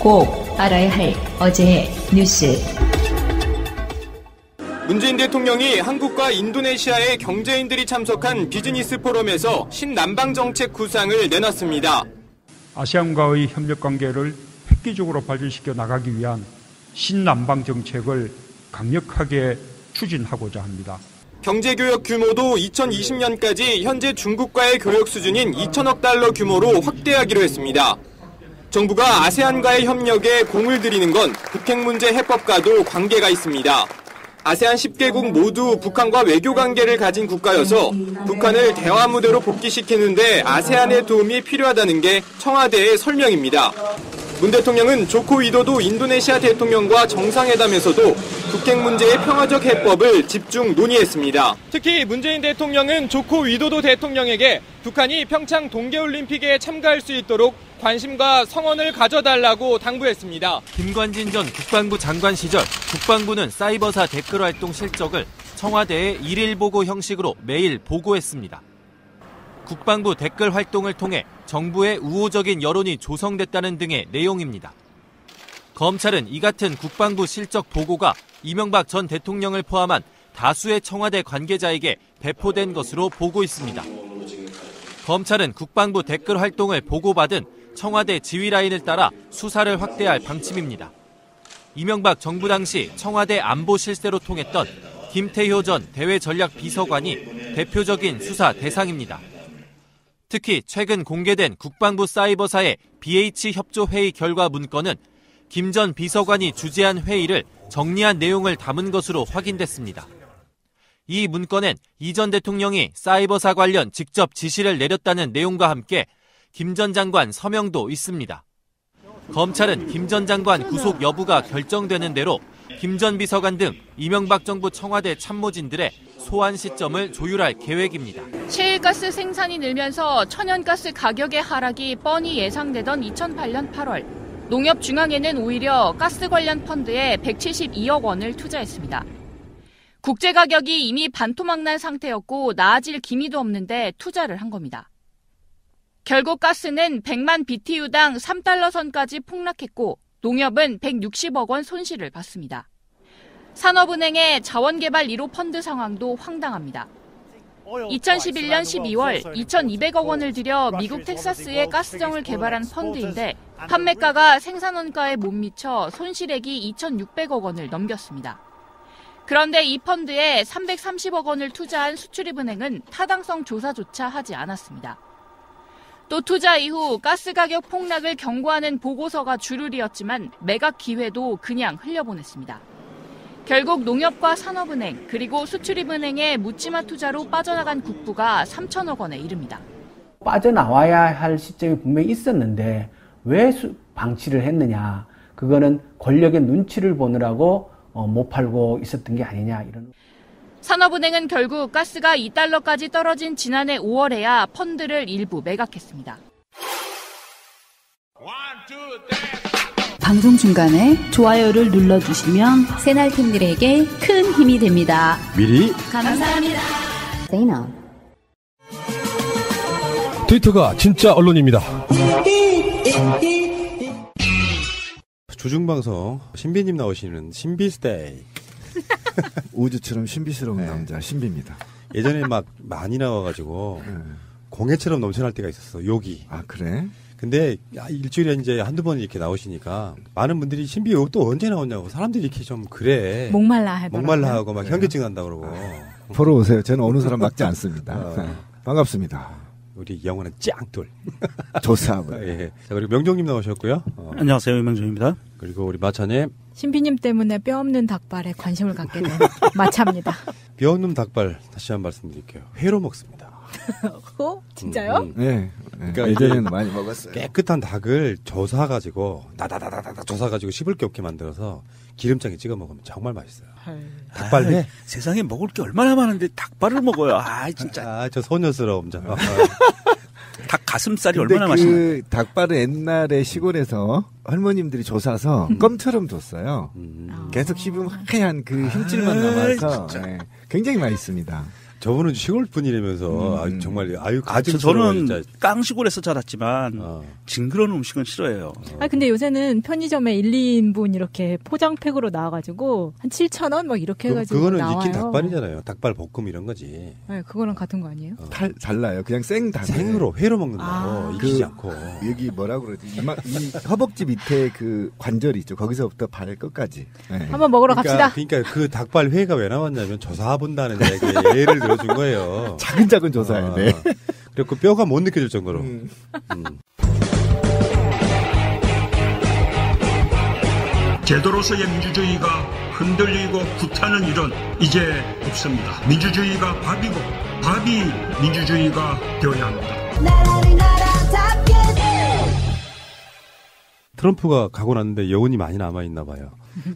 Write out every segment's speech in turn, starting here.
꼭 알아야 할 어제의 뉴스. 문재인 대통령이 한국과 인도네시아의 경제인들이 참석한 비즈니스 포럼에서 신남방 정책 구상을 내놨습니다. 아세안과의 협력 관계를 획기적으로 발전시켜 나가기 위한 신남방 정책을 강력하게 추진하고자 합니다. 경제교역 규모도 2020년까지 현재 중국과의 교역 수준인 2천억 달러 규모로 확대하기로 했습니다. 정부가 아세안과의 협력에 공을 들이는 건 북핵 문제 해법과도 관계가 있습니다. 아세안 10개국 모두 북한과 외교 관계를 가진 국가여서 북한을 대화 무대로 복귀시키는데 아세안의 도움이 필요하다는 게 청와대의 설명입니다. 문 대통령은 조코 위도도 인도네시아 대통령과 정상회담에서도 북핵 문제의 평화적 해법을 집중 논의했습니다. 특히 문재인 대통령은 조코 위도도 대통령에게 북한이 평창 동계올림픽에 참가할 수 있도록 관심과 성원을 가져달라고 당부했습니다. 김관진 전 국방부 장관 시절 국방부는 사이버사 댓글 활동 실적을 청와대에 일일 보고 형식으로 매일 보고했습니다. 국방부 댓글 활동을 통해 정부의 우호적인 여론이 조성됐다는 등의 내용입니다. 검찰은 이 같은 국방부 실적 보고가 이명박 전 대통령을 포함한 다수의 청와대 관계자에게 배포된 것으로 보고 있습니다. 검찰은 국방부 댓글 활동을 보고받은 청와대 지휘 라인을 따라 수사를 확대할 방침입니다. 이명박 정부 당시 청와대 안보 실세로 통했던 김태효 전 대외전략비서관이 대표적인 수사 대상입니다. 특히 최근 공개된 국방부 사이버사의 BH 협조회의 결과 문건은 김 전 비서관이 주재한 회의를 정리한 내용을 담은 것으로 확인됐습니다. 이 문건엔 이 전 대통령이 사이버사 관련 직접 지시를 내렸다는 내용과 함께 김 전 장관 서명도 있습니다. 검찰은 김 전 장관 구속 여부가 결정되는 대로 김 전 비서관 등 이명박 정부 청와대 참모진들의 소환 시점을 조율할 계획입니다. 셰일가스 생산이 늘면서 천연가스 가격의 하락이 뻔히 예상되던 2008년 8월, 농협중앙회는 오히려 가스 관련 펀드에 172억 원을 투자했습니다. 국제 가격이 이미 반토막난 상태였고 나아질 기미도 없는데 투자를 한 겁니다. 결국 가스는 100만 BTU당 3달러 선까지 폭락했고 농협은 160억 원 손실을 봤습니다. 산업은행의 자원개발 1호 펀드 상황도 황당합니다. 2011년 12월 2,200억 원을 들여 미국 텍사스에 가스정을 개발한 펀드인데 판매가가 생산원가에 못 미쳐 손실액이 2,600억 원을 넘겼습니다. 그런데 이 펀드에 330억 원을 투자한 수출입은행은 타당성 조사조차 하지 않았습니다. 또 투자 이후 가스 가격 폭락을 경고하는 보고서가 주류리였지만 매각 기회도 그냥 흘려보냈습니다. 결국 농협과 산업은행 그리고 수출입은행의 묻지마 투자로 빠져나간 국부가 3천억 원에 이릅니다. 빠져나와야 할 시점이 분명히 있었는데 왜 방치를 했느냐. 그거는 권력의 눈치를 보느라고 못 팔고 있었던 게 아니냐. 이런. 산업은행은 결국 가스가 2달러까지 떨어진 지난해 5월에야 펀드를 일부 매각했습니다. 방송 중간에 좋아요를 눌러주시면 새날팀들에게 큰 힘이 됩니다. 미리 감사합니다. 트위터가 진짜 언론입니다. 주중방송 신비님 나오시는 신비스테이. 우주처럼 신비스러운 남자 신비입니다. 예전에 막 많이 나와가지고 공해처럼 넘쳐날 때가 있었어. 욕이. 아 그래? 근데 일주일에 이제 한두 번 이렇게 나오시니까 많은 분들이 신비 또 언제 나오냐고 사람들이 이렇게 좀 그래. 목말라 하고 막 현기증 난다 그러고. 보러 오세요. 저는 어느 사람 막지 않습니다. 반갑습니다. 우리 영원한 짱돌. 조사하고요. 예. 자, 그리고 명종님 나오셨고요. 안녕하세요. 명종입니다. 그리고 우리 마차님. 신비님 때문에 뼈 없는 닭발에 관심을 갖게 된 마차입니다. 뼈 없는 닭발 다시 한 번 말씀드릴게요. 회로 먹습니다. 진짜요? 네. 그러니까 예전에는 많이 먹었어요. 깨끗한 닭을 조사가지고 나다다다다 조사가지고 씹을 게 없게 만들어서 기름장에 찍어 먹으면 정말 맛있어요. 닭발회? 세상에 먹을 게 얼마나 많은데 닭발을 먹어요. 아 진짜. 저 소녀스러움. 닭 가슴살이 얼마나 맛있나. 그 닭발은 옛날에 시골에서 할머님들이 조사서 껌처럼 줬어요. 계속 씹으면 하얀 그 힘줄만 남아서 네, 굉장히 맛있습니다. 저분은 시골 분이라면서 정말 저는 깡시골에서 자랐지만 징그러운 음식은 싫어해요. 근데 요새는 편의점에 1, 2인분 이렇게 포장팩으로 나와가지고 한 7,000원 막 이렇게 해가지고 그거는 나와요. 익힌 닭발이잖아요. 닭발 볶음 이런 거지. 네, 그거랑 같은 거 아니에요? 달라요. 그냥 생닭. 생으로 회로 먹는다고 익히지 않고. 여기 뭐라 그러지? 이 허벅지 밑에 그 관절이 있죠. 거기서부터 발 끝까지. 네. 한번 먹으러 갑시다. 그러니까 그 닭발 회가 왜 나왔냐면 조사 본다는 예를 들어준 거예요. 작은 조사야. 네. 그리고 뼈가 못 느껴질 정도로. 제도로서의 민주주의가 흔들리고 구타는 일은 이제 없습니다. 민주주의가 밥이고 밥이 민주주의가 되어야 합니다. 트럼프가 가고 났는데 여운이 많이 남아있나 봐요.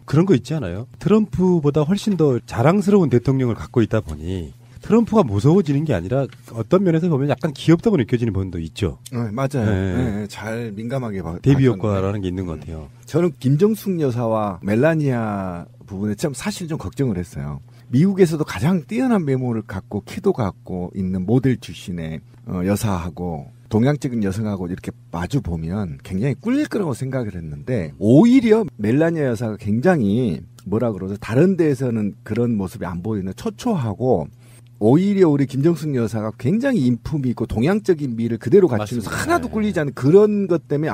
그런 거 있지 않아요? 트럼프보다 훨씬 더 자랑스러운 대통령을 갖고 있다 보니 트럼프가 무서워지는 게 아니라 어떤 면에서 보면 약간 귀엽다고 느껴지는 부분도 있죠. 맞아요. 네, 잘 민감하게 대비 효과라는 게 있는 것 같아요. 저는 김정숙 여사와 멜라니아 부분에 참 사실 좀 걱정을 했어요. 미국에서도 가장 뛰어난 외모를 갖고 키도 갖고 있는 모델 출신의 여사하고 동양적인 여성하고 이렇게 마주 보면 굉장히 꿀릴 거라고 생각을 했는데 오히려 멜라니아 여사가 굉장히 뭐라 그러죠? 다른 데에서는 그런 모습이 안 보이는 초초하고 오히려 우리 김정숙 여사가 굉장히 인품이 있고 동양적인 미를 그대로 갖추면서 하나도 꿀리지 않는 그런 것 때문에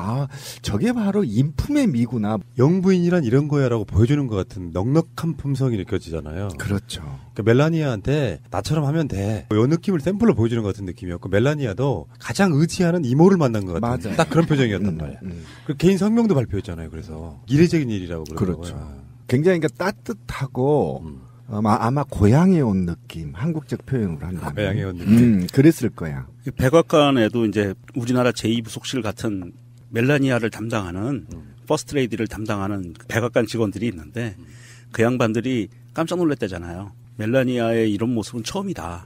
저게 바로 인품의 미구나. 영부인이란 이런 거야라고 보여주는 것 같은 넉넉한 품성이 느껴지잖아요. 그렇죠. 그러니까 멜라니아한테 나처럼 하면 돼. 이 느낌을 샘플로 보여주는 것 같은 느낌이었고 멜라니아도 가장 의지하는 이모를 만난 것 같은 맞아요. 딱 그런 표정이었단 말이야. 그리고 개인 성명도 발표했잖아요. 그래서 이례적인 일이라고 그러더라고요. 그렇죠. 굉장히 그러니까 따뜻하고 아마 고향에 온 느낌, 한국적 표현으로 한다면. 고향에 온 느낌. 그랬을 거야. 백악관에도 이제 우리나라 제2부속실 같은 멜라니아를 담당하는 퍼스트레이디를 담당하는 백악관 직원들이 있는데 그 양반들이 깜짝 놀랐대잖아요. 멜라니아의 이런 모습은 처음이다.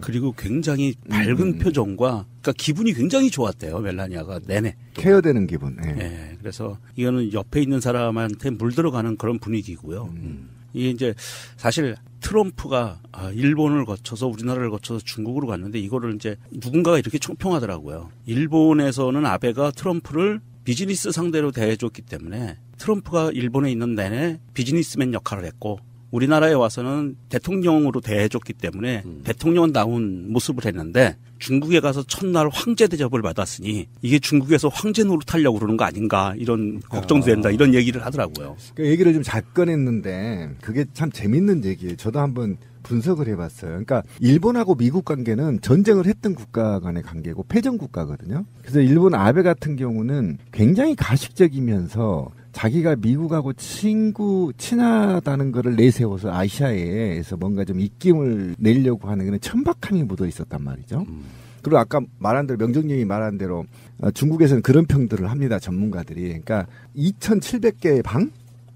그리고 굉장히 밝은 표정과 그러니까 기분이 굉장히 좋았대요. 멜라니아가 내내. 케어되는 기분. 네. 그래서 이거는 옆에 있는 사람한테 물들어가는 그런 분위기고요. 이게 이제 사실 트럼프가 일본을 거쳐서 우리나라를 거쳐서 중국으로 갔는데 이거를 이제 누군가가 이렇게 총평하더라고요. 일본에서는 아베가 트럼프를 비즈니스 상대로 대해줬기 때문에 트럼프가 일본에 있는 내내 비즈니스맨 역할을 했고 우리나라에 와서는 대통령으로 대해줬기 때문에 대통령다운 모습을 했는데 중국에 가서 첫날 황제 대접을 받았으니 이게 중국에서 황제 노릇하려고 그러는 거 아닌가 이런 걱정도 된다 이런 얘기를 하더라고요. 그 얘기를 좀 잘 꺼냈는데 그게 참 재밌는 얘기예요. 저도 한번 분석을 해봤어요. 그러니까 일본하고 미국 관계는 전쟁을 했던 국가 간의 관계고 패전 국가거든요. 그래서 일본 아베 같은 경우는 굉장히 가식적이면서 자기가 미국하고 친하다는 거를 내세워서 아시아에서 뭔가 좀 입김을 내려고 하는 그런 천박함이 묻어 있었단 말이죠. 그리고 아까 말한 대로 명정님이 말한 대로 중국에서는 그런 평들을 합니다. 전문가들이. 그러니까 2,700개의 방?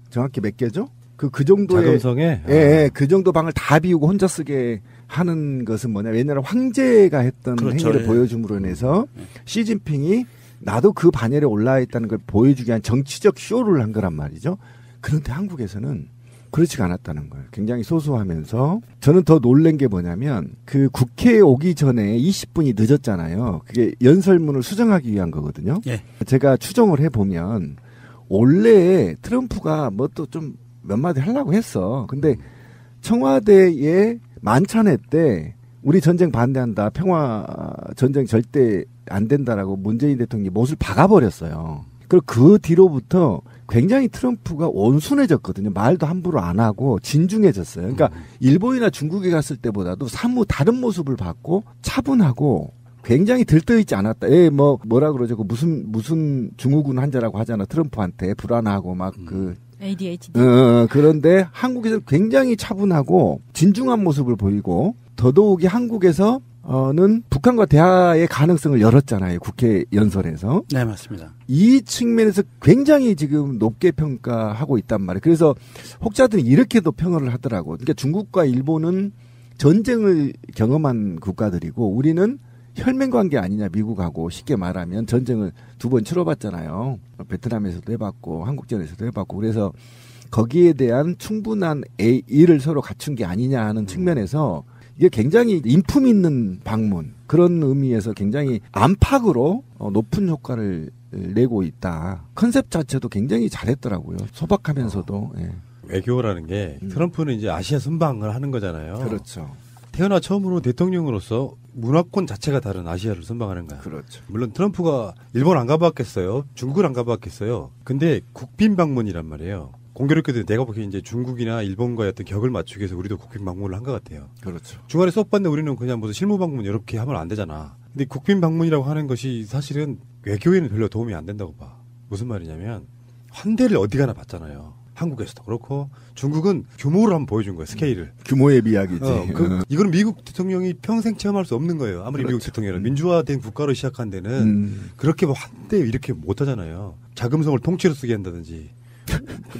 정확히 몇 개죠? 그 정도의 자금성에 그 정도 방을 다 비우고 혼자 쓰게 하는 것은 뭐냐? 옛날에 황제가 했던 행위를 보여줌으로 인해서 시진핑이 나도 그 반열에 올라와 있다는 걸 보여주기 위한 정치적 쇼를 한 거란 말이죠. 그런데 한국에서는 그렇지가 않았다는 거예요. 굉장히 소소하면서 저는 더 놀란 게 뭐냐면 그 국회에 오기 전에 20분이 늦었잖아요. 그게 연설문을 수정하기 위한 거거든요. 예. 제가 추정을 해보면 원래 트럼프가 뭐 또 좀 몇 마디 하려고 했어. 근데 청와대의 만찬회 때 우리 전쟁 반대한다. 평화 전쟁 절대 안 된다라고 문재인 대통령이 못을 박아버렸어요. 그리고 그 뒤로부터 굉장히 트럼프가 온순해졌거든요. 말도 함부로 안 하고 진중해졌어요. 그러니까 일본이나 중국에 갔을 때보다도 사뭇 다른 모습을 봤고 차분하고 굉장히 들떠있지 않았다. 뭐라 그러죠? 무슨 증후군 환자라고 하잖아. 트럼프한테 불안하고 막 ADHD. 그런데 한국에서는 굉장히 차분하고 진중한 모습을 보이고 더더욱이 한국에서는 북한과 대화의 가능성을 열었잖아요. 국회 연설에서. 네, 맞습니다. 이 측면에서 굉장히 지금 높게 평가하고 있단 말이에요. 그래서 혹자들은 이렇게도 평을 하더라고요. 그러니까 중국과 일본은 전쟁을 경험한 국가들이고 우리는 혈맹 관계 아니냐 미국하고 쉽게 말하면 전쟁을 2번 치러봤잖아요. 베트남에서도 해봤고 한국전에서도 해봤고 그래서 거기에 대한 충분한 일을 서로 갖춘 게 아니냐 하는 측면에서 이게 굉장히 인품 있는 방문 그런 의미에서 굉장히 안팎으로 높은 효과를 내고 있다. 컨셉 자체도 굉장히 잘했더라고요. 소박하면서도. 예. 외교라는 게 트럼프는 이제 아시아 순방을 하는 거잖아요. 그렇죠. 태어나 처음으로 대통령으로서 문화권 자체가 다른 아시아를 순방하는 거야. 그렇죠. 물론 트럼프가 일본 안 가봤겠어요. 중국을 안 가봤겠어요. 근데 국빈 방문이란 말이에요. 공교롭게도 내가 보기에 이제 중국이나 일본과의 어떤 격을 맞추기 위해서 우리도 국빈 방문을 한 것 같아요. 그렇죠. 중간에 수업받는데 우리는 그냥 무슨 실무 방문 이렇게 하면 안 되잖아. 근데 국빈 방문이라고 하는 것이 사실은 외교에는 별로 도움이 안 된다고 봐. 무슨 말이냐면 환대를 어디 가나 받잖아요. 한국에서도 그렇고 중국은 규모를 한번 보여준 거예요. 스케일을. 규모의 비약이지. 이거는 미국 대통령이 평생 체험할 수 없는 거예요. 아무리 그렇죠. 미국 대통령은 민주화된 국가로 시작한 데는 그렇게 뭐 환대 이렇게 못하잖아요. 자금성을 통째로 쓰게 한다든지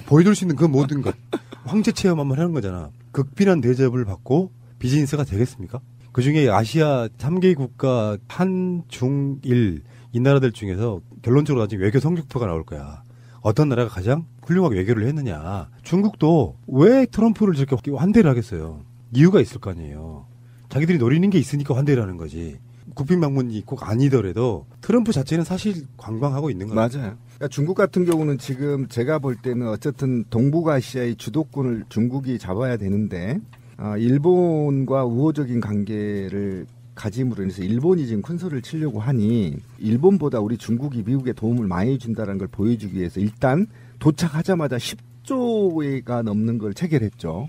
보여줄 수 있는 그 모든 것 황제 체험 한번 하는 거잖아. 극빈한 대접을 받고 비즈니스가 되겠습니까? 그중에 아시아 3개 국가 한, 중, 일 이 나라들 중에서 결론적으로 나중에 외교 성적표가 나올 거야. 어떤 나라가 가장 훌륭하게 외교를 했느냐. 중국도 왜 트럼프를 저렇게 환대를 하겠어요. 이유가 있을 거 아니에요. 자기들이 노리는 게 있으니까 환대를 하는 거지. 국빈 방문이 꼭 아니더라도 트럼프 자체는 사실 관광하고 있는 거예요. 맞아요. 그러니까 중국 같은 경우는 지금 제가 볼 때는 어쨌든 동북아시아의 주도권을 중국이 잡아야 되는데 일본과 우호적인 관계를 가짐으로 인해서 일본이 지금 큰 소리를 치려고 하니 일본보다 우리 중국이 미국에 도움을 많이 준다는 걸 보여주기 위해서 일단 도착하자마자 10조가 넘는 걸 체결했죠.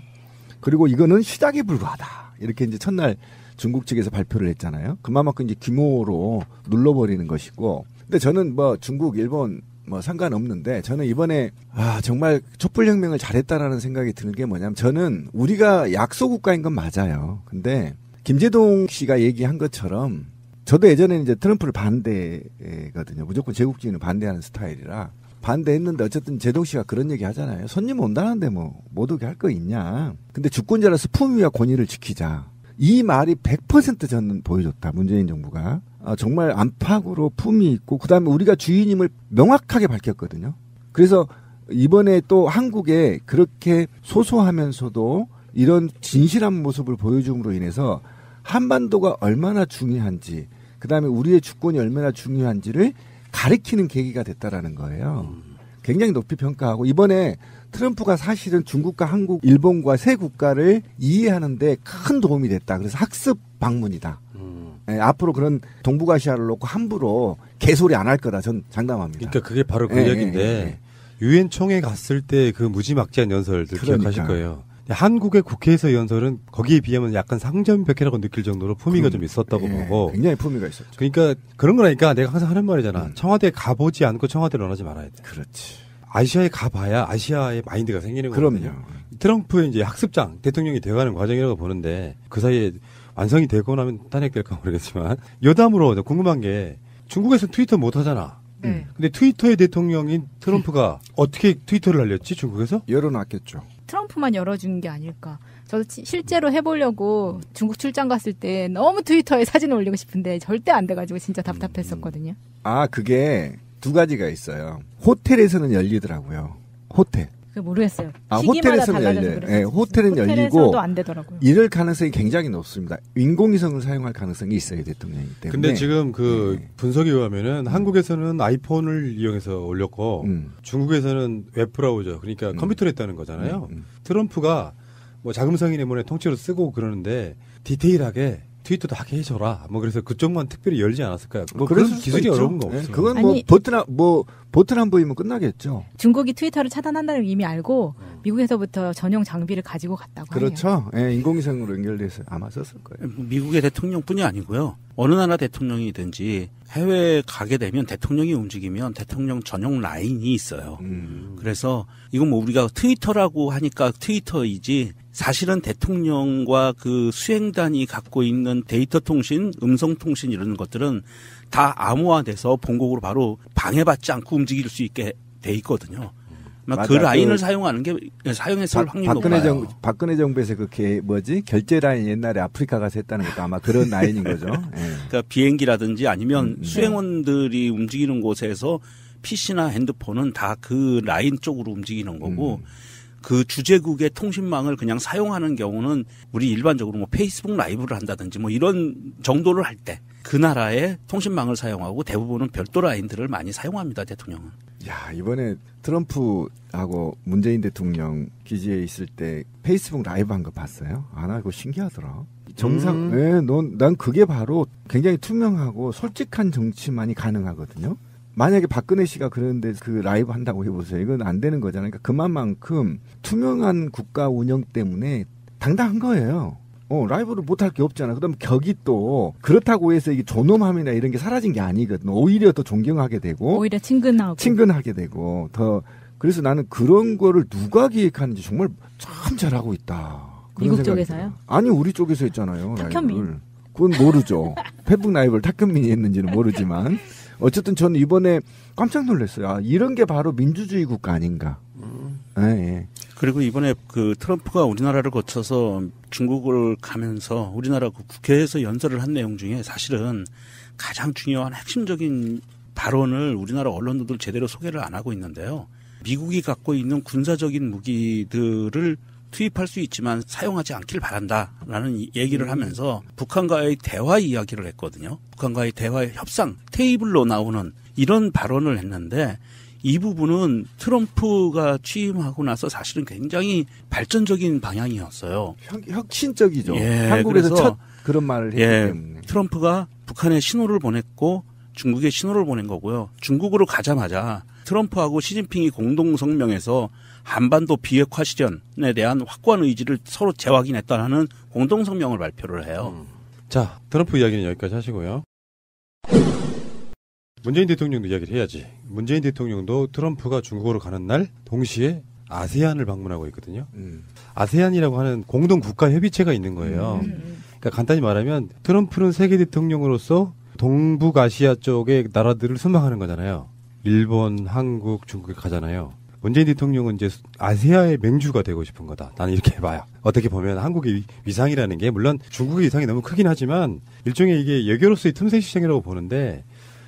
그리고 이거는 시작에 불과하다. 이렇게 이제 첫날 중국 측에서 발표를 했잖아요. 그만큼 이제 규모로 눌러버리는 것이고. 근데 저는 뭐 중국, 일본 뭐 상관없는데 저는 이번에 정말 촛불혁명을 잘했다라는 생각이 드는 게 뭐냐면 저는 우리가 약소국가인 건 맞아요. 근데 김재동 씨가 얘기한 것처럼 저도 예전에는 이제 트럼프를 반대거든요. 무조건 제국주의는 반대하는 스타일이라 반대했는데 어쨌든 재동 씨가 그런 얘기 하잖아요. 손님 온다는데 뭐 못 오게 할 거 있냐. 근데 주권자로서 품위와 권위를 지키자. 이 말이 100% 저는 보여줬다. 문재인 정부가. 정말 안팎으로 품위 있고 그다음에 우리가 주인임을 명확하게 밝혔거든요. 그래서 이번에 또 한국에 그렇게 소소하면서도 이런 진실한 모습을 보여줌으로 인해서 한반도가 얼마나 중요한지 그다음에 우리의 주권이 얼마나 중요한지를 가리키는 계기가 됐다라는 거예요. 굉장히 높이 평가하고 이번에 트럼프가 사실은 중국과 한국, 일본과 세 국가를 이해하는 데 큰 도움이 됐다. 그래서 학습 방문이다. 앞으로 그런 동북아시아를 놓고 함부로 개소리 안 할 거다. 전 장담합니다. 그러니까 그게 바로 그 이야기인데 유엔 총회 갔을 때 그 무지막지한 연설들 기억하실 거예요. 한국의 국회에서 연설은 거기에 비하면 약간 상점벽해라고 느낄 정도로 품위가 좀 있었다고 보고. 굉장히 품위가 있었죠. 그러니까 그런 거라니까 내가 항상 하는 말이잖아. 청와대에 가보지 않고 청와대를 원하지 말아야 돼. 그렇지. 아시아에 가봐야 아시아의 마인드가 생기는 거거든요. 그럼요. 트럼프의 이제 학습장 대통령이 되어가는 과정이라고 보는데 그 사이에 완성이 되고 나면 탄핵될까 모르겠지만 여담으로 궁금한 게 중국에서 트위터 못 하잖아. 근데 트위터의 대통령인 트럼프가 어떻게 트위터를 알렸지 중국에서? 열어놨겠죠. 트럼프만 열어준 게 아닐까. 저도 실제로 해보려고 중국 출장 갔을 때 너무 트위터에 사진을 올리고 싶은데 절대 안 돼가지고 진짜 답답했었거든요. 그게 두 가지가 있어요. 호텔에서는 열리더라고요. 호텔. 모르겠어요. 호텔에서는 열려요. 네, 호텔은 열리고 안 되더라고요. 이럴 가능성이 굉장히 높습니다. 인공위성을 사용할 가능성이 있어요, 대통령이기 때문에. 근데 지금 그 분석에 의하면은 한국에서는 아이폰을 이용해서 올렸고 중국에서는 웹브라우저 그러니까 컴퓨터를 했다는 거잖아요. 트럼프가 뭐 자금성이네 뭐네 통째로 쓰고 그러는데 디테일하게 트위터도 하게 해줘라. 뭐 그래서 그쪽만 특별히 열지 않았을까요? 뭐 그런 기술이 어려운 거 없어요. 그건 버튼 한 보이면 끝나겠죠. 중국이 트위터를 차단한다는 걸 이미 알고 미국에서부터 전용 장비를 가지고 갔다고 그렇죠. 예, 인공위성으로 연결돼서 아마 썼을 거예요. 미국의 대통령뿐이 아니고요. 어느 나라 대통령이든지 해외에 가게 되면 대통령이 움직이면 대통령 전용 라인이 있어요. 그래서 이건 뭐 우리가 트위터라고 하니까 트위터이지 사실은 대통령과 그 수행단이 갖고 있는 데이터 통신, 음성 통신 이런 것들은 다 암호화돼서 본국으로 바로 방해받지 않고 움직일 수 있게 돼 있거든요. 그 라인을 사용하는 게 사용했을 확률이 높아요. 박근혜 정부에서 그렇게 결제 라인 옛날에 아프리카 가서 했다는 것도 아마 그런 라인인 거죠. 그러니까 비행기라든지 아니면 수행원들이 움직이는 곳에서 PC나 핸드폰은 다 그 라인 쪽으로 움직이는 거고 그 주재국의 통신망을 그냥 사용하는 경우는 우리 일반적으로 뭐 페이스북 라이브를 한다든지 뭐 이런 정도를 할 때 그 나라의 통신망을 사용하고 대부분은 별도 라인들을 많이 사용합니다, 대통령은. 야, 이번에 트럼프하고 문재인 대통령 기지에 있을 때 페이스북 라이브 한 거 봤어요? 아, 나 그거 신기하더라. 난 그게 바로 굉장히 투명하고 솔직한 정치만이 가능하거든요. 만약에 박근혜 씨가 그런데 그 라이브 한다고 해보세요. 이건 안 되는 거잖아요. 그러니까 그만큼 투명한 국가 운영 때문에 당당한 거예요. 라이브를 못할 게 없잖아. 그다음 격이 또 그렇다고 해서 이게 존엄함이나 이런 게 사라진 게 아니거든. 오히려 더 존경하게 되고, 오히려 친근하게 되고 더. 그래서 나는 그런 거를 누가 기획하는지 정말 참 잘하고 있다. 미국 쪽에서요? 아니, 우리 쪽에서 했잖아요. 탁현민. 라이브를. 그건 모르죠. 페북 라이브를 탁현민이 했는지는 모르지만 어쨌든 저는 이번에 깜짝 놀랐어요. 아, 이런 게 바로 민주주의 국가 아닌가. 예. 그리고 이번에 그 트럼프가 우리나라를 거쳐서 중국을 가면서 우리나라 그 국회에서 연설을 한 내용 중에 사실은 가장 중요한 핵심적인 발언을 우리나라 언론들도 제대로 소개를 안 하고 있는데요. 미국이 갖고 있는 군사적인 무기들을 투입할 수 있지만 사용하지 않길 바란다라는 얘기를 하면서 북한과의 대화 이야기를 했거든요. 북한과의 대화 협상 테이블로 나오는 이런 발언을 했는데 이 부분은 트럼프가 취임하고 나서 사실은 굉장히 발전적인 방향이었어요. 혁신적이죠. 예, 한국에서 첫 그런 말을 했기 때문에. 트럼프가 북한에 신호를 보냈고 중국에 신호를 보낸 거고요. 중국으로 가자마자 트럼프하고 시진핑이 공동 성명에서 한반도 비핵화 실현에 대한 확고한 의지를 서로 재확인했다는 공동 성명을 발표를 해요. 자, 트럼프 이야기는 여기까지 하시고요. 문재인 대통령도 이야기를 해야지. 문재인 대통령도 트럼프가 중국으로 가는 날 동시에 아세안을 방문하고 있거든요. 아세안이라고 하는 공동 국가 협의체가 있는 거예요. 그러니까 간단히 말하면 트럼프는 세계 대통령으로서 동북아시아 쪽의 나라들을 순방하는 거잖아요. 일본, 한국, 중국에 가잖아요. 문재인 대통령은 이제 아시아의 맹주가 되고 싶은 거다. 나는 이렇게 봐요. 어떻게 보면 한국의 위상이라는 게 물론 중국의 위상이 너무 크긴 하지만 일종의 이게 여교로서의 틈새 시장이라고 보는데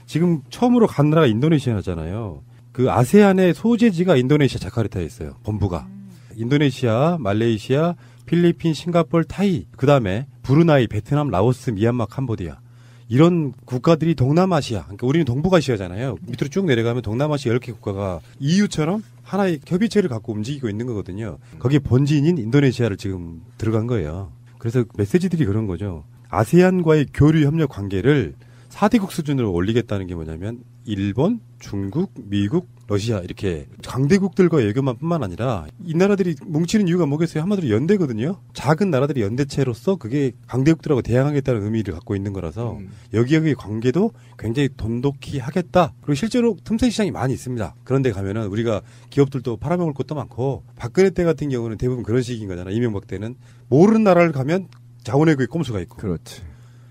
지금 처음으로 간 나라가 인도네시아잖아요. 그 아세안의 소재지가 인도네시아 자카르타에 있어요. 본부가. 인도네시아, 말레이시아, 필리핀, 싱가포르, 타이, 그다음에 브루나이, 베트남, 라오스, 미얀마, 캄보디아. 이런 국가들이 동남아시아, 그러니까 우리는 동북아시아잖아요. 밑으로 쭉 내려가면 동남아시아 10개 국가가 EU처럼 하나의 협의체를 갖고 움직이고 있는 거거든요. 거기에 본진인 인도네시아를 지금 들어간 거예요. 그래서 메시지들이 그런 거죠. 아세안과의 교류 협력 관계를 4대국 수준으로 올리겠다는 게 뭐냐면 일본, 중국, 미국, 러시아 이렇게 강대국들과의 외교만 뿐만 아니라 이 나라들이 뭉치는 이유가 뭐겠어요? 한마디로 연대거든요. 작은 나라들이 연대체로서 그게 강대국들하고 대항하겠다는 의미를 갖고 있는 거라서 여기의 관계도 굉장히 돈독히 하겠다. 그리고 실제로 틈새 시장이 많이 있습니다. 그런데 가면은 우리가 기업들도 팔아먹을 것도 많고 박근혜 때 같은 경우는 대부분 그런 식인 거잖아. 이명박 때는 모르는 나라를 가면 자원외교의 꼼수가 있고 그렇지.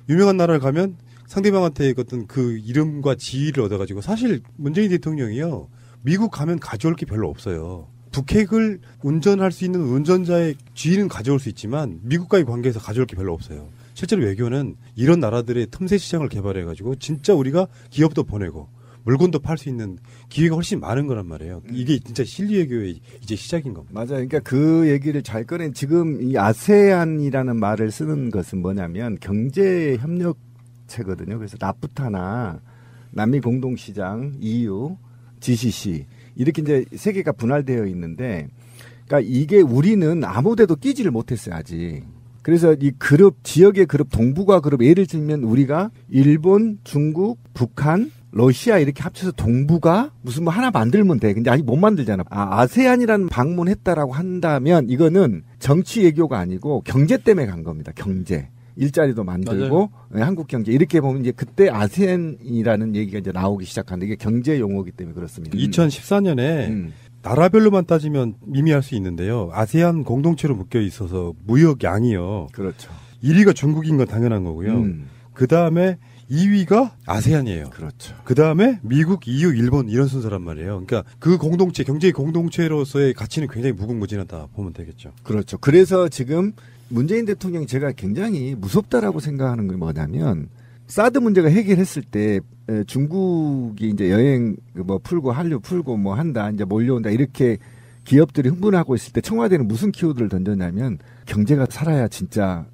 유명한 나라를 가면 상대방한테 어떤 그 이름과 지위를 얻어가지고 사실 문재인 대통령이요. 미국 가면 가져올 게 별로 없어요. 북핵을 운전할 수 있는 운전자의 지위는 가져올 수 있지만 미국과의 관계에서 가져올 게 별로 없어요. 실제로 외교는 이런 나라들의 틈새 시장을 개발해가지고 진짜 우리가 기업도 보내고 물건도 팔 수 있는 기회가 훨씬 많은 거란 말이에요. 이게 진짜 실리 외교의 이제 시작인 겁니다. 맞아요. 그러니까 그 얘기를 잘 꺼낸 지금 이 아세안이라는 말을 쓰는 것은 뭐냐면 경제 협력 체거든요. 그래서 나프타나 남미 공동시장, EU, GCC 이렇게 이제 세 개가 분할되어 있는데, 그러니까 이게 우리는 아무데도 끼지를 못했어요 아직. 그래서 이 그룹 지역의 그룹 동북아 그룹 예를 들면 우리가 일본, 중국, 북한, 러시아 이렇게 합쳐서 동북아 무슨 뭐 하나 만들면 돼. 근데 아직 못 만들잖아. 아세안이라는 방문했다라고 한다면 이거는 정치 외교가 아니고 경제 때문에 간 겁니다. 경제. 일자리도 만들고 맞아요. 한국 경제 이렇게 보면 이제 그때 아세안이라는 얘기가 이제 나오기 시작하는데 이게 경제 용어이기 때문에 그렇습니다. 2014년에 나라별로만 따지면 미미할 수 있는데요. 아세안 공동체로 묶여 있어서 무역 양이요. 그렇죠. 1위가 중국인 건 당연한 거고요. 그 다음에 2위가 아세안이에요. 그렇죠. 그 다음에 미국, EU, 일본 이런 순서란 말이에요. 그러니까 그 공동체, 경제 공동체로서의 가치는 굉장히 무궁무진하다 보면 되겠죠. 그렇죠. 그래서 지금 문재인 대통령이 제가 굉장히 무섭다라고 생각하는 게 뭐냐면 사드 문제가 해결했을 때 중국이 이제 여행 뭐 풀고 한류 풀고 뭐 한다 이제 몰려온다 이렇게 기업들이 흥분하고 있을 때 청와대는 무슨 키워드를 던졌냐면 경제가 살아야 진짜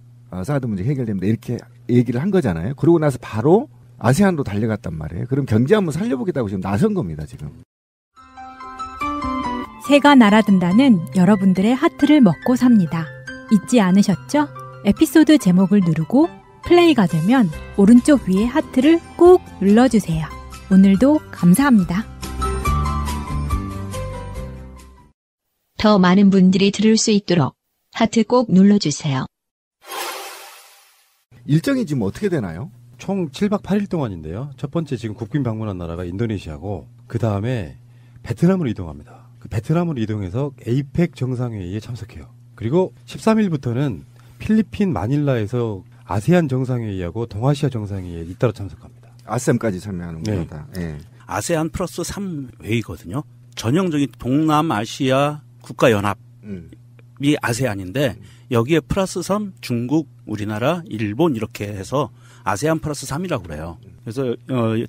사드 문제 해결됩니다. 이렇게 얘기를 한 거잖아요. 그러고 나서 바로 아세안으로 달려갔단 말이에요. 그럼 경제 한번 살려보겠다고 지금 나선 겁니다. 지금. 새가 날아든다는 여러분들의 하트를 먹고 삽니다. 잊지 않으셨죠? 에피소드 제목을 누르고 플레이가 되면 오른쪽 위에 하트를 꾹 눌러주세요. 오늘도 감사합니다. 더 많은 분들이 들을 수 있도록 하트 꼭 눌러주세요. 일정이 지금 어떻게 되나요? 총 7박 8일 동안인데요. 첫 번째 지금 국빈 방문한 나라가 인도네시아고 그 다음에 베트남으로 이동합니다. 그 베트남으로 이동해서 에이펙 정상회의에 참석해요. 그리고 13일부터는 필리핀 마닐라에서 아세안 정상회의하고 동아시아 정상회의에 잇따라 참석합니다. 아셈까지 참여하는 겁니다. 네. 네. 아세안 플러스 3회의거든요. 전형적인 동남아시아 국가연합이 아세안인데 여기에 플러스 3 중국, 우리나라, 일본 이렇게 해서 아세안 플러스 3이라고 그래요. 그래서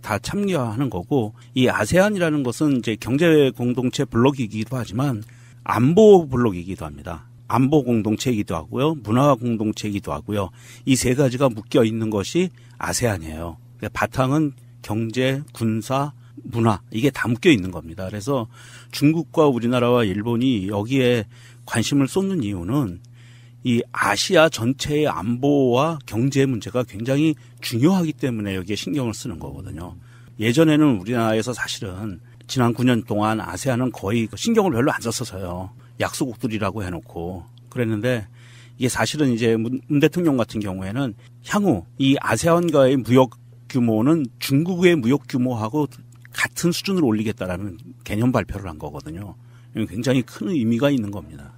다 참여하는 거고 이 아세안이라는 것은 이제 경제 공동체 블록이기도 하지만 안보 블록이기도 합니다. 안보 공동체이기도 하고요. 문화 공동체이기도 하고요. 이 세 가지가 묶여 있는 것이 아세안이에요. 바탕은 경제, 군사, 문화 이게 다 묶여 있는 겁니다. 그래서 중국과 우리나라와 일본이 여기에 관심을 쏟는 이유는 이 아시아 전체의 안보와 경제 문제가 굉장히 중요하기 때문에 여기에 신경을 쓰는 거거든요. 예전에는 우리나라에서 사실은 지난 9년 동안 아세안은 거의 신경을 별로 안 썼어요. 약소국들이라고 해놓고 그랬는데 이게 사실은 이제 문 대통령 같은 경우에는 향후 이 아세안과의 무역 규모는 중국의 무역 규모하고 같은 수준으로 올리겠다라는 개념 발표를 한 거거든요. 굉장히 큰 의미가 있는 겁니다.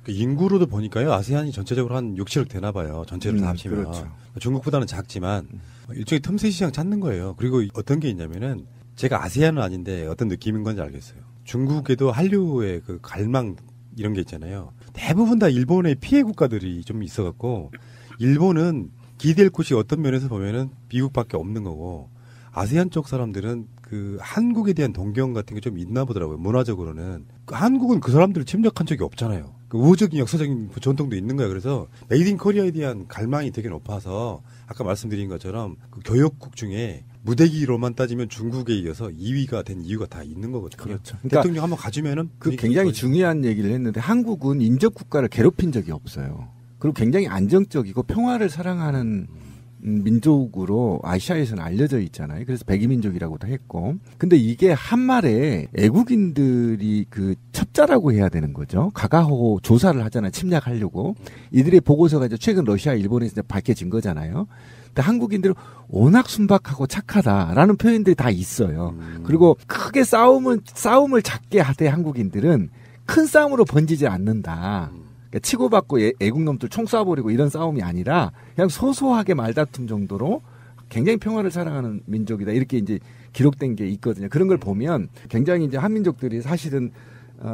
인구로도 보니까요, 아세안이 전체적으로 한 6, 7억 되나 봐요. 전체를 다 합치면. 그렇죠. 중국보다는 작지만 일종의 틈새 시장 찾는 거예요. 그리고 어떤 게 있냐면은 제가 아세안은 아닌데 어떤 느낌인 건지 알겠어요. 중국에도 한류의 그 갈망 이런 게 있잖아요. 대부분 다 일본의 피해 국가들이 좀 있어갖고 일본은 기댈 곳이 어떤 면에서 보면은 미국밖에 없는 거고 아세안 쪽 사람들은 그 한국에 대한 동경 같은 게 좀 있나 보더라고요. 문화적으로는. 한국은 그 사람들을 침략한 적이 없잖아요. 그 우호적인 역사적인 전통도 있는 거예요. 그래서 메이드 인 코리아에 대한 갈망이 되게 높아서 아까 말씀드린 것처럼 그 교역국 중에 무대기로만 따지면 중국에 이어서 2위가 된 이유가 다 있는 거거든요. 그렇죠. 그러니까 대통령 한번 가주면은 그 굉장히 중요한 얘기를 했는데 한국은 인접 국가를 괴롭힌 적이 없어요. 그리고 굉장히 안정적이고 평화를 사랑하는 민족으로 아시아에서는 알려져 있잖아요. 그래서 백이민족이라고도 했고. 근데 이게 한말에 애국인들이 그 첩자라고 해야 되는 거죠. 가가호 조사를 하잖아요. 침략하려고. 이들의 보고서가 이제 최근 러시아, 일본에서 이제 밝혀진 거잖아요. 근데 한국인들은 워낙 순박하고 착하다라는 표현들이 다 있어요. 그리고 크게 싸움을 작게 하되 한국인들은 큰 싸움으로 번지지 않는다. 그러니까 치고받고 애국놈들 총 쏴버리고 이런 싸움이 아니라 그냥 소소하게 말다툼 정도로 굉장히 평화를 사랑하는 민족이다. 이렇게 이제 기록된 게 있거든요. 그런 걸 보면 굉장히 이제 한민족들이 사실은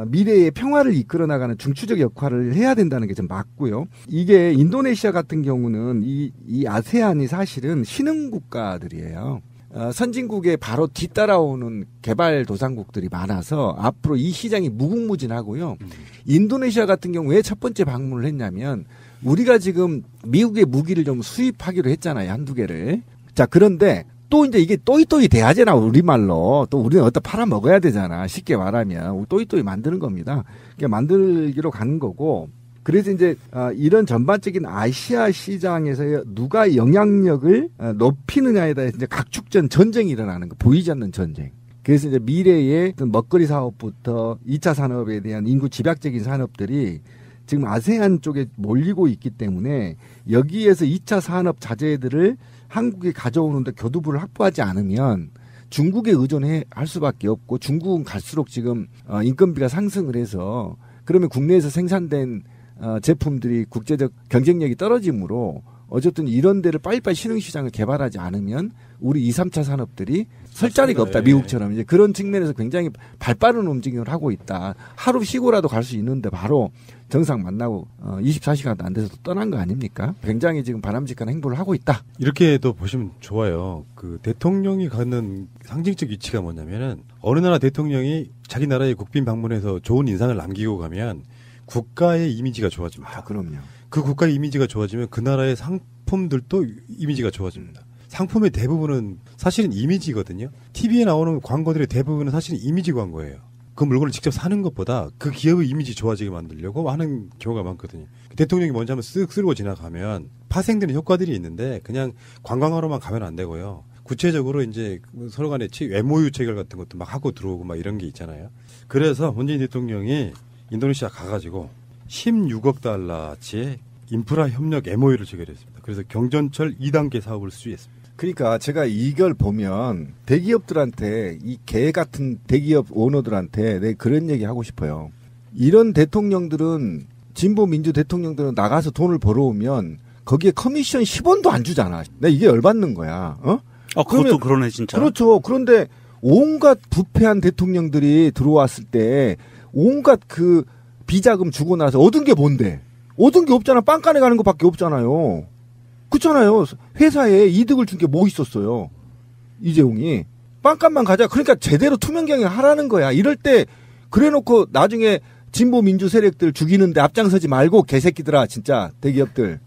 미래의 평화를 이끌어 나가는 중추적 역할을 해야 된다는 게 좀 맞고요. 이게 인도네시아 같은 경우는 이 아세안이 사실은 신흥 국가들이에요. 선진국에 바로 뒤따라오는 개발도상국들이 많아서 앞으로 이 시장이 무궁무진하고요. 인도네시아 같은 경우 왜 첫 번째 방문을 했냐면 우리가 지금 미국의 무기를 좀 수입하기로 했잖아요. 한두 개를. 자, 그런데 또 이제 이게 또이또이 돼야잖아. 우리말로. 또 우리는 어디다 팔아먹어야 되잖아. 쉽게 말하면. 또이또이 만드는 겁니다. 그러니까 만들기로 가는 거고. 그래서 이제 이런 전반적인 아시아 시장에서 누가 영향력을 높이느냐에 대해서 이제 각축전 전쟁이 일어나는 거, 보이지 않는 전쟁. 그래서 이제 미래의 먹거리 사업부터 2차 산업에 대한 인구 집약적인 산업들이 지금 아세안 쪽에 몰리고 있기 때문에 여기에서 2차 산업 자재들을 한국에 가져오는데 교두부를 확보하지 않으면 중국에 의존할 수밖에 없고 중국은 갈수록 지금 인건비가 상승을 해서 그러면 국내에서 생산된 제품들이 국제적 경쟁력이 떨어지므로 어쨌든 이런 데를 빨리빨리 신흥시장을 개발하지 않으면 우리 2, 3차 산업들이 설 자리가 없다. 미국처럼 이제 그런 측면에서 굉장히 발빠른 움직임을 하고 있다. 하루 쉬고라도 갈 수 있는데 바로 정상 만나고 24시간도 안 돼서 떠난 거 아닙니까? 굉장히 지금 바람직한 행보를 하고 있다. 이렇게도 보시면 좋아요. 그 대통령이 갖는 상징적 위치가 뭐냐면은 어느 나라 대통령이 자기 나라에 국빈 방문해서 좋은 인상을 남기고 가면 국가의 이미지가 좋아집니다. 그럼요. 그 국가의 이미지가 좋아지면 그 나라의 상품들도 이미지가 좋아집니다. 상품의 대부분은 사실은 이미지거든요. TV에 나오는 광고들의 대부분은 사실은 이미지 광고예요. 그 물건을 직접 사는 것보다 그 기업의 이미지 좋아지게 만들려고 하는 경우가 많거든요. 대통령이 먼저 한번 쓱 쓸고 지나가면 파생되는 효과들이 있는데 그냥 관광하러만 가면 안 되고요. 구체적으로 이제 서로 간에 MOU 체결 같은 것도 막 하고 들어오고 막 이런 게 있잖아요. 그래서 문재인 대통령이 인도네시아 가가지고 16억 달러치의 인프라 협력 MOU를 체결했습니다. 그래서 경전철 2단계 사업을 수주했습니다. 그러니까 제가 이걸 보면 대기업들한테 이 개 같은 대기업 오너들한테 내가 그런 얘기 하고 싶어요. 이런 대통령들은 진보 민주 대통령들은 나가서 돈을 벌어오면 거기에 커미션 10원도 안 주잖아. 내가 이게 열받는 거야. 그것도 그러네 진짜. 그렇죠. 그런데 온갖 부패한 대통령들이 들어왔을 때 온갖 그 비자금 주고 나서 얻은 게 뭔데? 얻은 게 없잖아. 빵간에 가는 것밖에 없잖아요. 그렇잖아요. 회사에 이득을 준 게 뭐 있었어요. 이재용이. 빵값만 가자. 그러니까 제대로 투명 경영하라는 거야. 이럴 때 그래놓고 나중에 진보 민주 세력들 죽이는데 앞장서지 말고 개새끼들아 진짜 대기업들.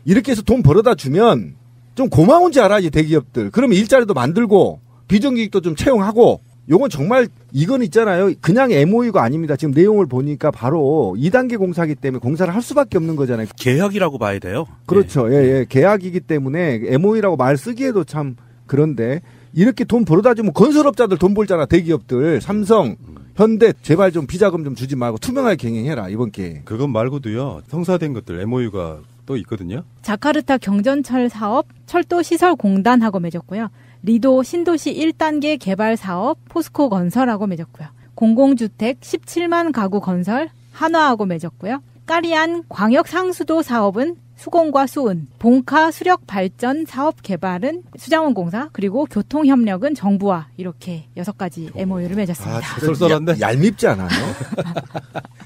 이렇게 해서 돈 벌어다 주면 좀 고마운지 알아야지 대기업들. 그러면 일자리도 만들고 비정규직도 좀 채용하고 요건 정말 이건 있잖아요. 그냥 MOU가 아닙니다. 지금 내용을 보니까 바로 2단계 공사기 때문에 공사를 할 수밖에 없는 거잖아요. 계약이라고 봐야 돼요. 그렇죠. 예. 계약이기 때문에 MOU라고 말 쓰기에도 참 그런데 이렇게 돈 벌어다 주면 건설업자들 돈 벌잖아. 대기업들. 삼성, 현대 제발 좀 비자금 좀 주지 말고 투명하게 경영해라. 이번 기회에. 그건 말고도요. 성사된 것들 MOU가 또 있거든요. 자카르타 경전철 사업 철도시설공단하고 맺었고요. 리도 신도시 1단계 개발 사업 포스코 건설하고 맺었고요. 공공주택 17만 가구 건설 한화하고 맺었고요. 까리안 광역 상수도 사업은 수공과 수은, 봉카 수력 발전 사업 개발은 수자원공사, 그리고 교통협력은 정부와 이렇게 6가지 MOU를 맺었습니다. 쏠쏠한데? 얄밉지 않아요?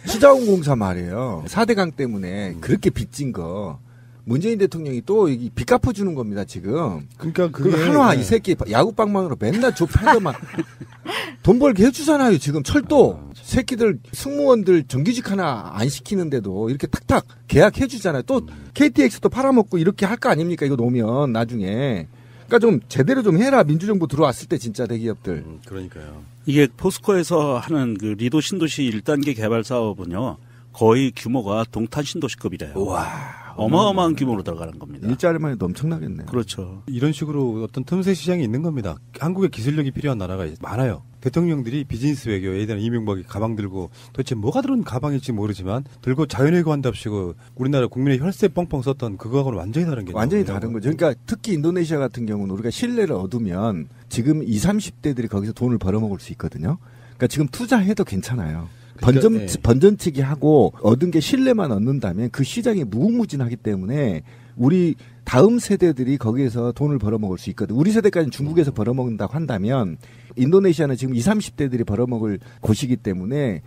수자원공사 말이에요. 4대강 때문에 그렇게 빚진 거. 문재인 대통령이 또 빚 갚아주는 겁니다, 지금. 그러니까 그리고 한화 이 새끼 야구방망이로 맨날 좁혀만 돈 벌게 해주잖아요, 지금. 철도. 새끼들, 승무원들 정규직 하나 안 시키는데도 이렇게 탁탁 계약해주잖아요. 또 KTX도 팔아먹고 이렇게 할 거 아닙니까, 이거 놓으면, 나중에. 그러니까 좀 제대로 좀 해라, 민주정부 들어왔을 때 진짜 대기업들. 그러니까요. 이게 포스코에서 하는 그 리도 신도시 1단계 개발 사업은요, 거의 규모가 동탄 신도시급이래요. 우와. 어마어마한 규모로 들어가는 겁니다. 일자리만 해도 엄청나겠네. 그렇죠. 이런 식으로 어떤 틈새 시장이 있는 겁니다. 한국에 기술력이 필요한 나라가 많아요. 대통령들이 비즈니스 외교, 예를 들어 이명박이 가방 들고 도대체 뭐가 들은 가방일지 모르지만 들고 자연외교 한답시고 우리나라 국민의 혈세 뻥뻥 썼던 그거하고는 완전히 다른 게 완전히 다른 거죠. 그러니까 특히 인도네시아 같은 경우는 우리가 신뢰를 얻으면 지금 20, 30대들이 거기서 돈을 벌어먹을 수 있거든요. 그러니까 지금 투자해도 괜찮아요. 번전치기 하고 얻은 게 신뢰만 얻는다면 그 시장이 무궁무진하기 때문에 우리 다음 세대들이 거기에서 돈을 벌어먹을 수 있거든. 우리 세대까지는 중국에서 벌어먹는다고 한다면 인도네시아는 지금 20, 30대들이 벌어먹을 곳이기 때문에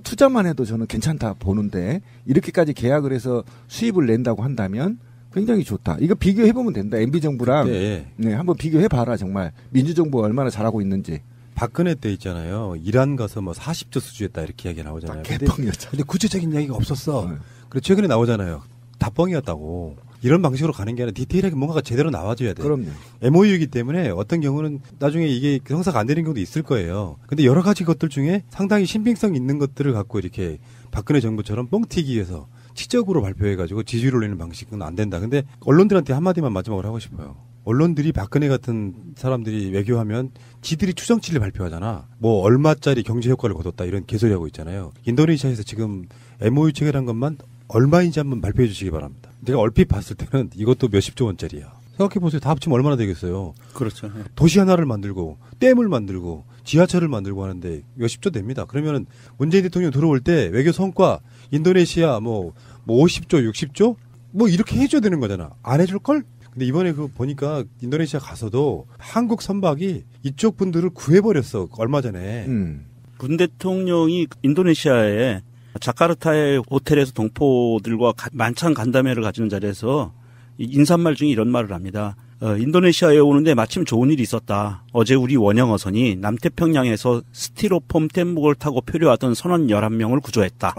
투자만 해도 저는 괜찮다 보는데 이렇게까지 계약을 해서 수입을 낸다고 한다면 굉장히 좋다. 이거 비교해보면 된다. MB정부랑 네, 한번 비교해봐라. 정말 민주정부가 얼마나 잘하고 있는지. 박근혜 때 있잖아요. 이란 가서 뭐 40조 수주했다 이렇게 이야기 나오잖아요. 개뻥이었죠. 근데 구체적인 이야기가 없었어. 그리고 최근에 나오잖아요. 다 뻥이었다고. 이런 방식으로 가는 게 아니라 디테일하게 뭔가가 제대로 나와줘야 돼. 그럼요. MOU이기 때문에 어떤 경우는 나중에 이게 성사가 안 되는 경우도 있을 거예요. 근데 여러 가지 것들 중에 상당히 신빙성 있는 것들을 갖고 이렇게 박근혜 정부처럼 뻥튀기 위해서 치적으로 발표해가지고 지지율을 올리는 방식은 안 된다. 근데 언론들한테 한마디만 마지막으로 하고 싶어요. 언론들이 박근혜 같은 사람들이 외교하면 지들이 추정치를 발표하잖아. 뭐 얼마짜리 경제 효과를 거뒀다 이런 개소리 하고 있잖아요. 인도네시아에서 지금 MOU 체결한 것만 얼마인지 한번 발표해 주시기 바랍니다. 제가 얼핏 봤을 때는 이것도 몇십조 원짜리야. 생각해보세요. 다 합치면 얼마나 되겠어요. 그렇죠. 도시 하나를 만들고 댐을 만들고 지하철을 만들고 하는데 몇십조 됩니다. 그러면 문재인 대통령 들어올 때 외교 성과 인도네시아 뭐 50조 60조 뭐 이렇게 해줘야 되는 거잖아. 안 해줄 걸? 근데 이번에 그 보니까 인도네시아 가서도 한국 선박이 이쪽 분들을 구해버렸어. 얼마 전에. 문 대통령이 인도네시아에 자카르타의 호텔에서 동포들과 만찬 간담회를 가지는 자리에서 인사말 중에 이런 말을 합니다. 인도네시아에 오는데 마침 좋은 일이 있었다. 어제 우리 원형어선이 남태평양에서 스티로폼 뗏목을 타고 표류하던 선원 11명을 구조했다.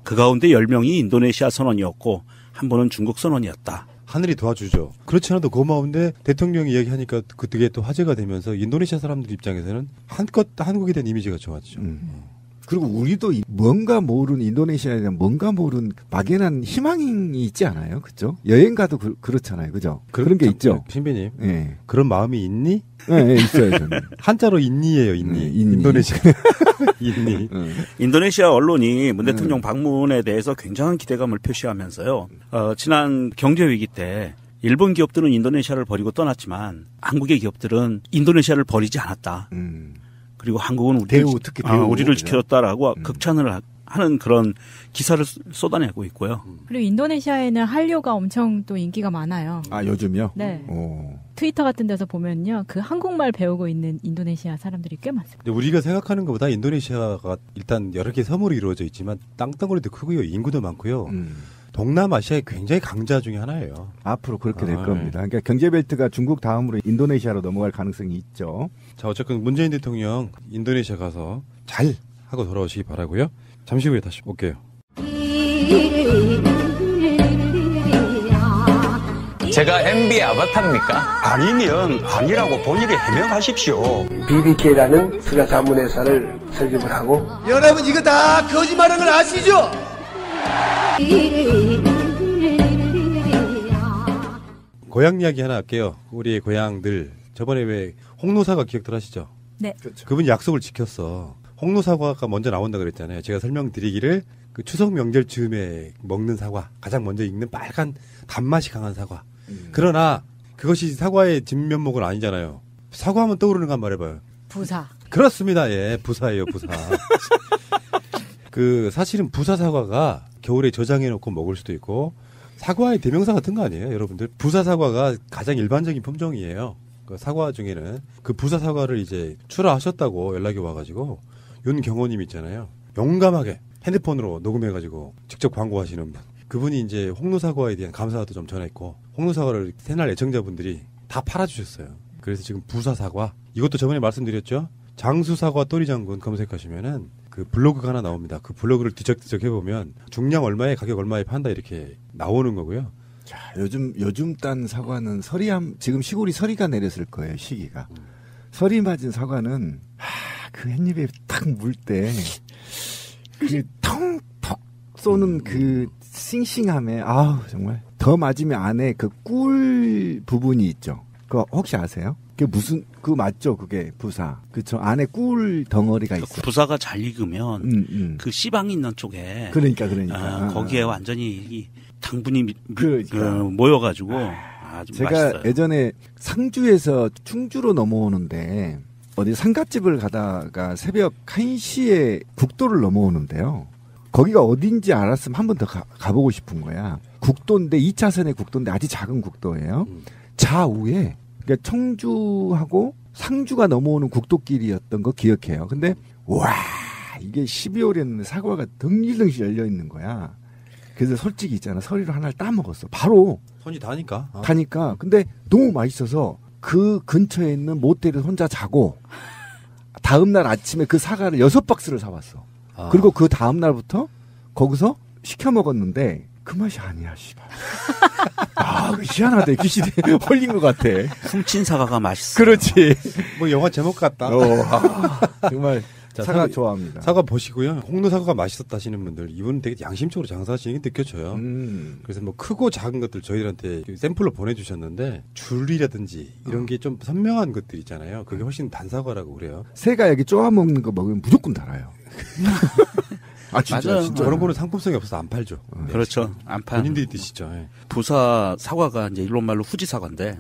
그 가운데 10명이 인도네시아 선원이었고 한 분은 중국 선원이었다. 하늘이 도와주죠. 그렇지 않아도 고마운데 대통령이 이야기하니까 그게 또 화제가 되면서 인도네시아 사람들 입장에서는 한껏 한국에 대한 이미지가 좋았죠. 그리고 우리도 뭔가 모르는 인도네시아에 대한 뭔가 모르는 막연한 희망이 있지 않아요? 그죠? 여행 가도 그렇잖아요. 그죠? 그런 게 있죠. 신배님. 네. 그런 마음이 있니? 네, 있어요. 저는. 한자로 있니예요, 있니. 네, 있니. 인도네시아. 있니. 인도네시아 언론이 문 대통령 방문에 대해서 굉장한 기대감을 표시하면서요. 지난 경제위기 때 일본 기업들은 인도네시아를 버리고 떠났지만 한국의 기업들은 인도네시아를 버리지 않았다. 그리고 한국은 우리를 지켜줬다라고 극찬을 하는 그런 기사를 쏟아내고 있고요. 그리고 인도네시아에는 한류가 엄청 또 인기가 많아요. 아, 요즘요? 네. 오. 트위터 같은 데서 보면요. 그 한국말 배우고 있는 인도네시아 사람들이 꽤 많습니다. 근데 우리가 생각하는 것보다 인도네시아가 일단 여러 개 섬으로 이루어져 있지만 땅덩어리도 크고요. 인구도 많고요. 동남아시아의 굉장히 강자 중에 하나예요. 앞으로 그렇게 될 겁니다. 그러니까 경제벨트가 중국 다음으로 인도네시아로 넘어갈 가능성이 있죠. 자, 어쨌든 문재인 대통령 인도네시아 가서 잘 하고 돌아오시기 바라고요. 잠시 후에 다시 올게요. 제가 MB의 아바타입니까? 아니면 아니라고 본인이 해명하십시오. BBK라는 투자 자문회사를 설립을 하고 여러분 이거 다 거짓말하는 걸 아시죠? 고향 이야기 하나 할게요. 우리의 고향들. 저번에 왜 홍노사과 기억들 하시죠? 네. 그렇죠. 그분이 약속을 지켰어. 홍노사과가 먼저 나온다 그랬잖아요. 제가 설명드리기를 그 추석 명절 즈음에 먹는 사과, 가장 먼저 익는 빨간 단맛이 강한 사과. 그러나 그것이 사과의 진면목은 아니잖아요. 사과하면 떠오르는 거 한번 말해봐요. 부사. 그렇습니다. 예, 부사예요, 부사. 그 사실은 부사 사과가 겨울에 저장해놓고 먹을 수도 있고 사과의 대명사 같은 거 아니에요, 여러분들? 부사 사과가 가장 일반적인 품종이에요. 그 사과 중에는 그 부사 사과를 이제 출하하셨다고 연락이 와가지고 윤경호님 있잖아요. 용감하게 핸드폰으로 녹음해가지고 직접 광고하시는 분. 그분이 이제 홍노사과에 대한 감사도 좀 전했고 홍노사과를 새날 애청자분들이 다 팔아주셨어요. 그래서 지금 부사 사과 이것도 저번에 말씀드렸죠. 장수사과 또리장군 검색하시면은 그 블로그가 하나 나옵니다. 그 블로그를 뒤적뒤적 해보면 중량 얼마에 가격 얼마에 판다 이렇게 나오는 거고요. 자, 요즘 딴 사과는 지금 시골이 서리가 내렸을 거예요, 시기가. 서리 맞은 사과는, 그 햇잎에 탁 물 때, 그 텅 쏘는 그 싱싱함에, 정말. 더 맞으면 안에 그 꿀 부분이 있죠. 그거 혹시 아세요? 그게 맞죠? 그게 부사. 그쵸. 안에 꿀 덩어리가 있어요. 부사가 잘 익으면, 그 씨방이 있는 쪽에. 그러니까. 거기에 완전히 이 당분이 모여가지고 아주 제가 맛있어요. 예전에 상주에서 충주로 넘어오는데 어디 상갓집을 가다가 새벽 1시에 국도를 넘어오는데요. 거기가 어딘지 알았으면 한 번 더 가보고 싶은 거야. 국도인데 2차선의 국도인데 아주 작은 국도예요. 좌우에 그러니까 청주하고 상주가 넘어오는 국도길이었던 거 기억해요. 근데 와 이게 12월에는 사과가 덩실덩실 열려 있는 거야. 그래서 솔직히 있잖아. 서리로 하나를 따먹었어. 바로. 손이 다니까. 다니까. 근데 너무 맛있어서 그 근처에 있는 모텔에서 혼자 자고 다음날 아침에 그 사과를 6박스를 사왔어. 그리고 그 다음날부터 거기서 시켜 먹었는데 그 맛이 아니야, 씨발. 희한하다. 귀신에 홀린 것 같아. 훔친 사과가 맛있어. 그렇지. 뭐 영화 제목 같다. 정말. 자, 사과 좋아합니다. 사과 보시고요. 홍노사과가 맛있었다 하시는 분들, 이분은 되게 양심적으로 장사하시는 게 느껴져요. 그래서 뭐 크고 작은 것들 저희들한테 샘플로 보내주셨는데, 줄이라든지 이런 게 좀 선명한 것들 있잖아요. 그게 훨씬 단사과라고 그래요. 새가 여기 쪼아먹는 거 먹으면 무조건 달아요. 진짜. 그런 거는 상품성이 없어서 안 팔죠. 그렇죠. 안 팔. 본인들이 드시죠. 네. 부사 사과가 이제 일본 말로 후지 사과인데,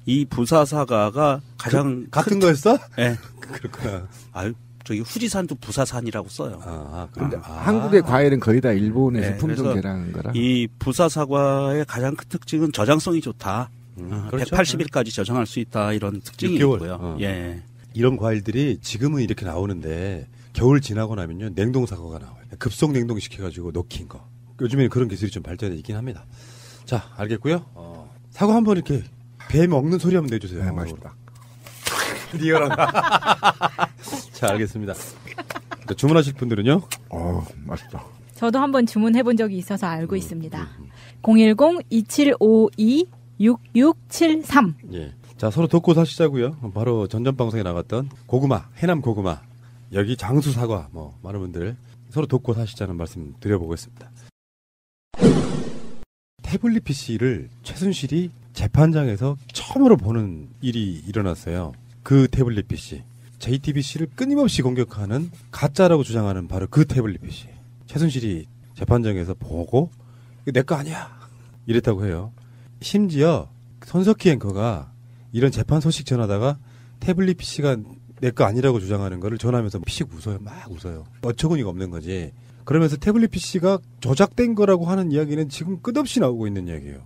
이 부사 사과가 가장 같은 거였어? 네. 그렇구나. 저기 후지산도 부사산이라고 써요. 그런데 한국의 과일은 거의 다 일본에서 네, 품종 개량한 거라. 이 부사 사과의 가장 큰 특징은 저장성이 좋다. 그렇죠. 180일까지 저장할 수 있다 이런 특징이 6개월. 있고요. 예. 이런 과일들이 지금은 이렇게 나오는데 겨울 지나고 나면요 냉동 사과가 나와요. 급속 냉동 시켜가지고 녹인 거. 요즘에는 그런 기술이 좀 발전해 있긴 합니다. 자, 알겠고요. 사과 한번 이렇게 배 먹는 소리 한번 내주세요. 네, 맛있다. 리얼하다. 자, 알겠습니다. 주문하실 분들은요? 맛있다. 저도 한번 주문해 본 적이 있어서 알고 있습니다. 010-2752-6673. 예. 자, 서로 돕고 사시자고요. 바로 전전방송에 나갔던 고구마, 해남 고구마, 여기 장수 사과, 많은 분들 서로 돕고 사시자는 말씀 드려보겠습니다. 태블릿 PC를 최순실이 재판장에서 처음으로 보는 일이 일어났어요. 그 태블릿 PC. JTBC를 끊임없이 공격하는 가짜라고 주장하는 바로 그 태블릿 PC. 최순실이 재판장에서 보고 이거 내 거 아니야 이랬다고 해요. 심지어 손석희 앵커가 이런 재판 소식 전하다가 태블릿 PC가 내 거 아니라고 주장하는 거를 전하면서 피식 웃어요. 막 웃어요. 어처구니가 없는 거지. 그러면서 태블릿 PC가 조작된 거라고 하는 이야기는 지금 끝없이 나오고 있는 이야기예요.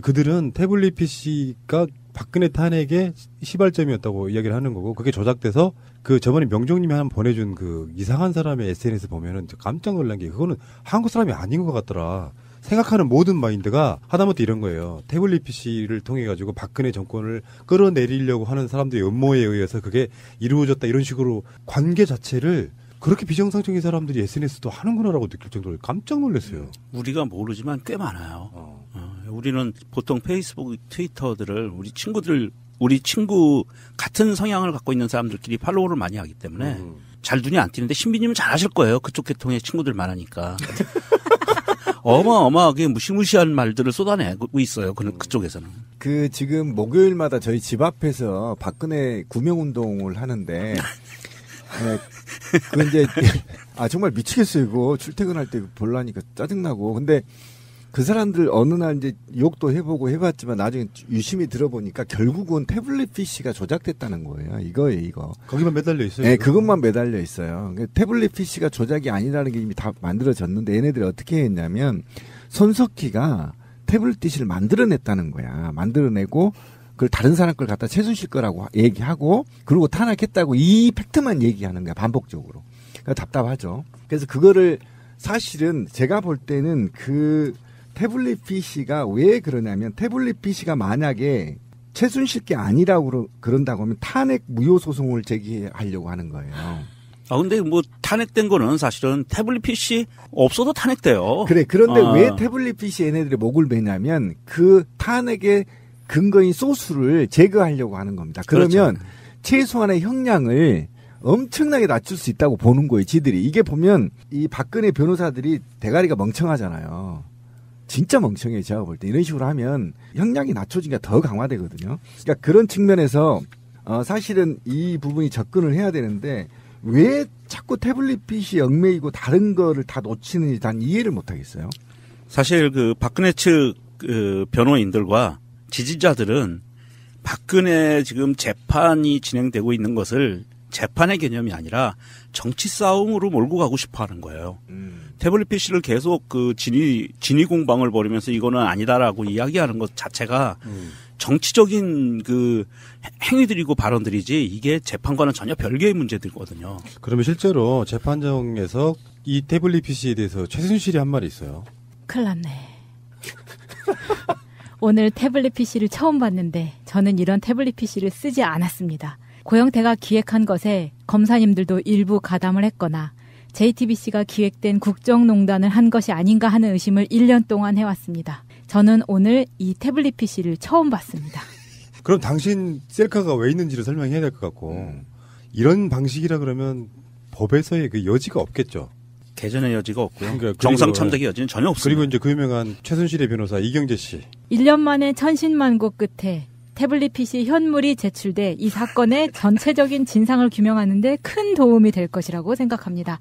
그들은 태블릿 PC가 박근혜 탄핵의 시발점이었다고 이야기를 하는 거고, 그게 조작돼서 그 저번에 명종님이 한 보내준 그 이상한 사람의 SNS 보면은 깜짝 놀란 게, 그거는 한국 사람이 아닌 것 같더라. 생각하는 모든 마인드가 하다못해 이런 거예요. 태블릿 PC를 통해 가지고 박근혜 정권을 끌어내리려고 하는 사람들의 음모에 의해서 그게 이루어졌다, 이런 식으로 관계 자체를 그렇게 비정상적인 사람들이 SNS도 하는구나라고 느낄 정도로 깜짝 놀랐어요. 우리가 모르지만 꽤 많아요. 우리는 보통 페이스북, 트위터들을 우리 친구 같은 성향을 갖고 있는 사람들끼리 팔로우를 많이 하기 때문에 잘 눈이 안 띄는데, 신비님은 잘 아실 거예요. 그쪽 계통의 친구들 많으니까. 어마어마하게 무시무시한 말들을 쏟아내고 있어요. 그쪽에서는. 지금 목요일마다 저희 집 앞에서 박근혜 구명운동을 하는데, 그 이제, 정말 미치겠어요. 이거 출퇴근할 때 볼라니까 짜증나고. 근데 그 사람들 어느 날 이제 욕도 해보고 해봤지만 나중에 유심히 들어보니까 결국은 태블릿 PC가 조작됐다는 거예요. 이거. 거기만 매달려 있어요? 네, 그것만 매달려 있어요. 태블릿 PC가 조작이 아니라는 게 이미 다 만들어졌는데, 얘네들이 어떻게 했냐면, 손석희가 태블릿 PC를 만들어냈다는 거야. 만들어내고, 그걸 다른 사람 걸 갖다 최순실 거라고 얘기하고, 그리고 탄핵했다고 이 팩트만 얘기하는 거야, 반복적으로. 그러니까 답답하죠. 그래서 그거를 사실은 제가 볼 때는 태블릿 PC가 왜 그러냐면, 태블릿 PC가 만약에 최순실 게 아니라고 그런다고 하면 탄핵 무효 소송을 제기하려고 하는 거예요. 근데 탄핵된 거는 사실은 태블릿 PC 없어도 탄핵돼요. 그래. 그런데 왜 태블릿 PC 얘네들이 목을 매냐면, 그 탄핵의 근거인 소스를 제거하려고 하는 겁니다. 그러면 그렇죠. 최소한의 형량을 엄청나게 낮출 수 있다고 보는 거예요, 지들이. 이게 보면 이 박근혜 변호사들이 대가리가 멍청하잖아요. 진짜 멍청해요, 제가 볼 때. 이런 식으로 하면 형량이 낮춰지니까 더 강화되거든요. 그러니까 그런 측면에서 사실은 이 부분이 접근을 해야 되는데, 왜 자꾸 태블릿 PC 얽매이고 다른 거를 다 놓치는지 난 이해를 못 하겠어요. 사실 박근혜 측 변호인들과 지지자들은 박근혜 지금 재판이 진행되고 있는 것을 재판의 개념이 아니라 정치 싸움으로 몰고 가고 싶어 하는 거예요. 태블릿 PC를 계속 진위 공방을 벌이면서 이거는 아니다라고 이야기하는 것 자체가 정치적인 행위들이고 발언들이지, 이게 재판과는 전혀 별개의 문제들이거든요. 그러면 실제로 재판정에서 이 태블릿 PC에 대해서 최순실이 한 말이 있어요. 큰일 났네. 오늘 태블릿 PC를 처음 봤는데 저는 이런 태블릿 PC를 쓰지 않았습니다. 고영태가 기획한 것에 검사님들도 일부 가담을 했거나 JTBC가 기획된 국정농단을 한 것이 아닌가 하는 의심을 1년 동안 해왔습니다. 저는 오늘 이 태블릿 PC를 처음 봤습니다. 그럼 당신 셀카가 왜 있는지를 설명해야 될 것 같고, 이런 방식이라 그러면 법에서의 그 여지가 없겠죠. 개전의 여지가 없고요. 그러니까 정상 참작의 여지는 전혀 없습니다. 그리고 이제 그 유명한 최순실의 변호사 이경재 씨. 1년 만에 천신만고 끝에 태블릿 PC 현물이 제출돼 이 사건의 전체적인 진상을 규명하는 데 큰 도움이 될 것이라고 생각합니다.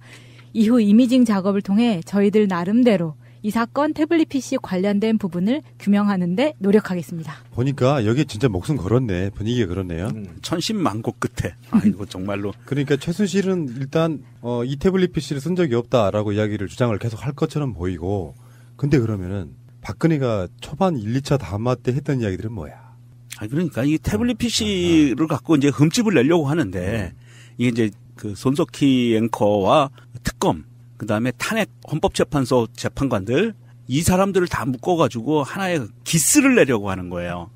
이후 이미징 작업을 통해 저희들 나름대로 이 사건 태블릿 PC 관련된 부분을 규명하는 데 노력하겠습니다. 보니까 여기 진짜 목숨 걸었네. 분위기가 그렇네요. 천신만고 끝에. 이거 정말로. 그러니까 최순실은 일단 이 태블릿 PC를 쓴 적이 없다라고 이야기를 주장을 계속 할 것처럼 보이고, 근데 그러면은 박근혜가 초반 1, 2차 담화 때 했던 이야기들은 뭐야? 그러니까 이 태블릿 PC를 갖고 이제 흠집을 내려고 하는데 이게 이제 그 손석희 앵커와 특검, 그 다음에 탄핵 헌법재판소 재판관들, 이 사람들을 다 묶어가지고 하나의 기스를 내려고 하는 거예요.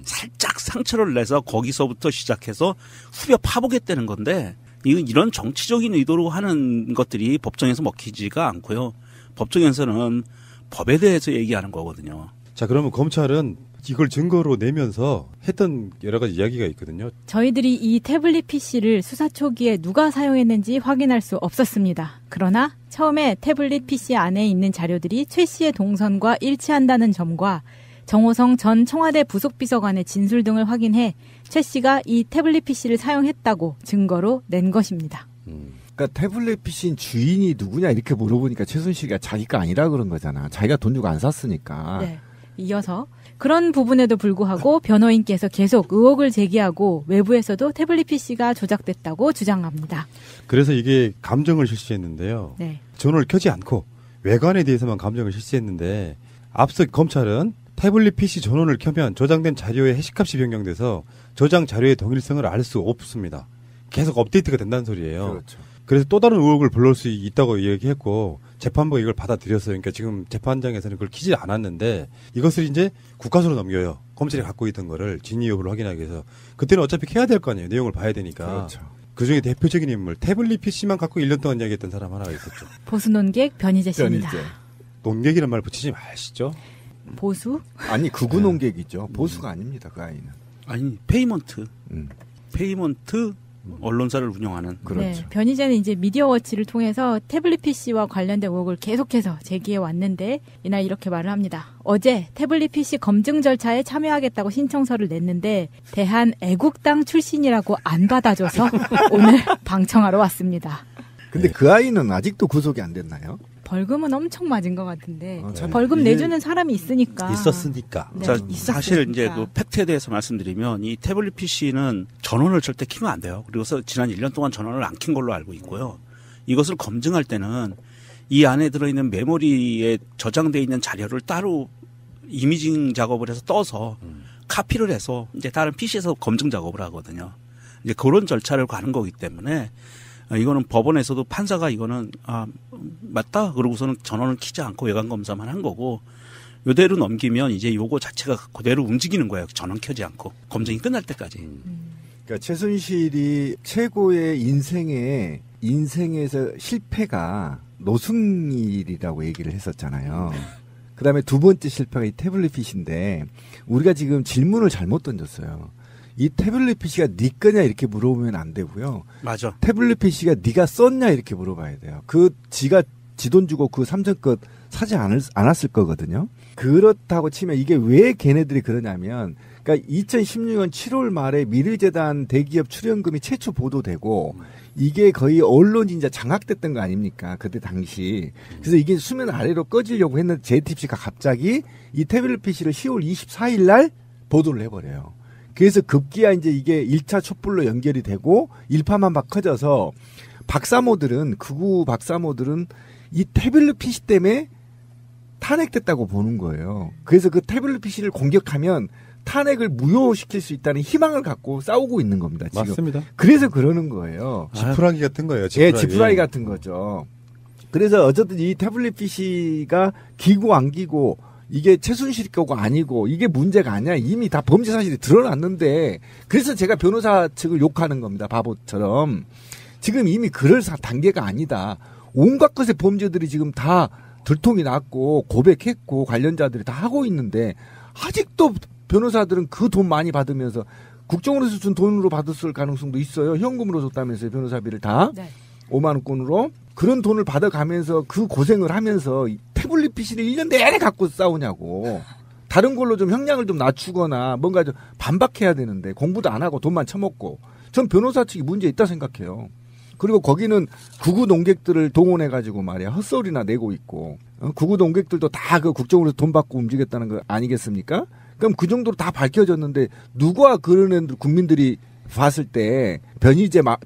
살짝 상처를 내서 거기서부터 시작해서 후벼 파보겠다는 건데, 이런 정치적인 의도로 하는 것들이 법정에서 먹히지가 않고요. 법정에서는 법에 대해서 얘기하는 거거든요. 자, 그러면 검찰은 이걸 증거로 내면서 했던 여러 가지 이야기가 있거든요. 저희들이 이 태블릿 PC를 수사 초기에 누가 사용했는지 확인할 수 없었습니다. 그러나 처음에 태블릿 PC 안에 있는 자료들이 최 씨의 동선과 일치한다는 점과 정호성 전 청와대 부속비서관의 진술 등을 확인해 최 씨가 이 태블릿 PC를 사용했다고 증거로 낸 것입니다. 그러니까 태블릿 PC인 주인이 누구냐 이렇게 물어보니까 최순실이가 자기가 아니라 그런 거잖아. 자기가 돈 주고 안 샀으니까. 네. 이어서 그런 부분에도 불구하고 변호인께서 계속 의혹을 제기하고 외부에서도 태블릿 PC가 조작됐다고 주장합니다. 그래서 이게 감정을 실시했는데요. 네. 전원을 켜지 않고 외관에 대해서만 감정을 실시했는데, 앞서 검찰은 태블릿 PC 전원을 켜면 저장된 자료의 해시값이 변경돼서 저장 자료의 동일성을 알 수 없습니다. 계속 업데이트가 된다는 소리예요. 그렇죠. 그래서 또 다른 의혹을 불러올 수 있다고 얘기했고, 재판부가 이걸 받아들였어요. 그러니까 지금 재판장에서는 그걸 키지 않았는데, 이것을 이제 국가수로 넘겨요. 검찰이 갖고 있던 거를 진위 여부를 확인하기 위해서. 그때는 어차피 켜야 될 거 아니에요. 내용을 봐야 되니까. 그렇죠. 그중에 대표적인 인물, 태블릿 PC만 갖고 1년 동안 이야기했던 사람 하나가 있었죠. 보수 논객 변희재 씨입니다. 논객이란 말 붙이지 마시죠. 보수? 아니, 극우 논객이죠. 보수가 아닙니다, 그 아이는. 아니, 페이먼트. 페이먼트 언론사를 운영하는. 그렇죠. 네, 변희재는 이제 미디어워치를 통해서 태블릿 PC와 관련된 의혹을 계속해서 제기해 왔는데, 이날 이렇게 말을 합니다. 어제 태블릿 PC 검증 절차에 참여하겠다고 신청서를 냈는데 대한애국당 출신이라고 안 받아줘서 오늘 방청하러 왔습니다. 근데 그 아이는 아직도 구속이 안 됐나요? 벌금은 엄청 맞은 것 같은데 참 벌금 이게 내주는 사람이 있으니까. 있었으니까. 네, 자, 있었으니까. 사실 이제 그 팩트에 대해서 말씀드리면 이 태블릿 PC는 전원을 절대 켜면 안 돼요. 그리고서 지난 1년 동안 전원을 안 켠 걸로 알고 있고요. 이것을 검증할 때는 이 안에 들어있는 메모리에 저장되어 있는 자료를 따로 이미징 작업을 해서 떠서 카피를 해서 이제 다른 PC에서 검증 작업을 하거든요. 이제 그런 절차를 가는 거기 때문에 이거는 법원에서도 판사가 이거는 맞다 그러고서는 전원을 켜지 않고 외관 검사만 한 거고, 요대로 넘기면 이제 요거 자체가 그대로 움직이는 거예요. 전원 켜지 않고 검증이 끝날 때까지. 그러니까 최순실이 최고의 인생에서 실패가 노승일이라고 얘기를 했었잖아요. 그다음에 두 번째 실패가 이 태블릿 PC인데, 우리가 지금 질문을 잘못 던졌어요. 이 태블릿 PC가 네 거냐 이렇게 물어보면 안 되고요. 맞아. 태블릿 PC가 네가 썼냐 이렇게 물어봐야 돼요. 지가 지 돈 주고 그 삼성 것 사지 않았을 거거든요. 그렇다고 치면 이게 왜 걔네들이 그러냐면, 그러니까 2016년 7월 말에 미르재단 대기업 출연금이 최초 보도되고, 이게 거의 언론인자 장악됐던 거 아닙니까? 그때 당시. 그래서 이게 수면 아래로 꺼지려고 했는데 JTBC가 갑자기 이 태블릿 PC를 10월 24일 날 보도를 해버려요. 그래서 급기야 이제 이게 1차 촛불로 연결이 되고 일파만파 커져서 극우 박사모들은 이 태블릿 PC 때문에 탄핵됐다고 보는 거예요. 그래서 그 태블릿 PC를 공격하면 탄핵을 무효시킬 수 있다는 희망을 갖고 싸우고 있는 겁니다. 지금. 맞습니다. 그래서 그러는 거예요. 지푸라기 같은 거예요. 지푸라기. 예, 지푸라기 같은 거죠. 그래서 어쨌든 이 태블릿 PC가 기고 안 기고 이게 최순실 거가 아니고 이게 문제가 아니야. 이미 다 범죄 사실이 드러났는데, 그래서 제가 변호사 측을 욕하는 겁니다. 바보처럼. 지금 이미 그럴 단계가 아니다. 온갖 것의 범죄들이 지금 다 들통이 났고 고백했고 관련자들이 다 하고 있는데, 아직도 변호사들은 그 돈 많이 받으면서 국정원에서 준 돈으로 받았을 가능성도 있어요. 현금으로 줬다면서요. 변호사비를 다. 네. 5만 원권으로. 그런 돈을 받아가면서 그 고생을 하면서 태블릿 PC를 1년 내내 갖고 싸우냐고. 다른 걸로 좀 형량을 좀 낮추거나 뭔가 좀 반박해야 되는데 공부도 안 하고 돈만 처먹고. 전 변호사 측이 문제 있다 생각해요. 그리고 거기는 구구 농객들을 동원해가지고 말이야 헛소리나 내고 있고 구구 농객들도 다 그 국정으로 돈 받고 움직였다는 거 아니겠습니까? 그럼 그 정도로 다 밝혀졌는데 누가 그런 국민들이 봤을 때 변희재가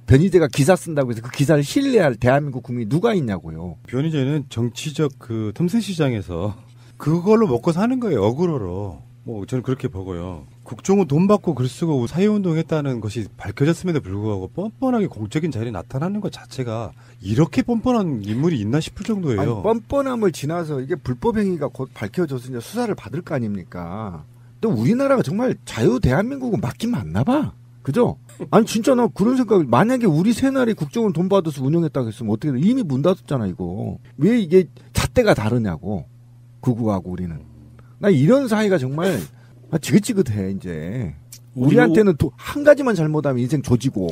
기사 쓴다고 해서 그 기사를 신뢰할 대한민국 국민이 누가 있냐고요. 변희재는 정치적 그 틈새 시장에서 그걸로 먹고 사는 거예요. 억울로로. 뭐 저는 그렇게 보고요. 국정원 돈 받고 글 쓰고 사회운동했다는 것이 밝혀졌음에도 불구하고 뻔뻔하게 공적인 자리에 나타나는 것 자체가 이렇게 뻔뻔한 인물이 있나 싶을 정도예요. 아니, 뻔뻔함을 지나서 이게 불법 행위가 곧 밝혀져서 이제 수사를 받을 거 아닙니까? 또 우리나라가 정말 자유 대한민국은 맞긴 맞나 봐. 그죠? 아니 진짜 나 그런 생각. 만약에 우리 새날이 국정원 돈 받아서 운영했다고 했으면 어떻게 돼? 이미 문 닫았잖아 이거. 왜 이게 잣대가 다르냐고. 구구하고 우리는. 나 이런 사이가 정말 지긋지긋해 이제. 우리한테는 한 가지만 잘못하면 인생 조지고.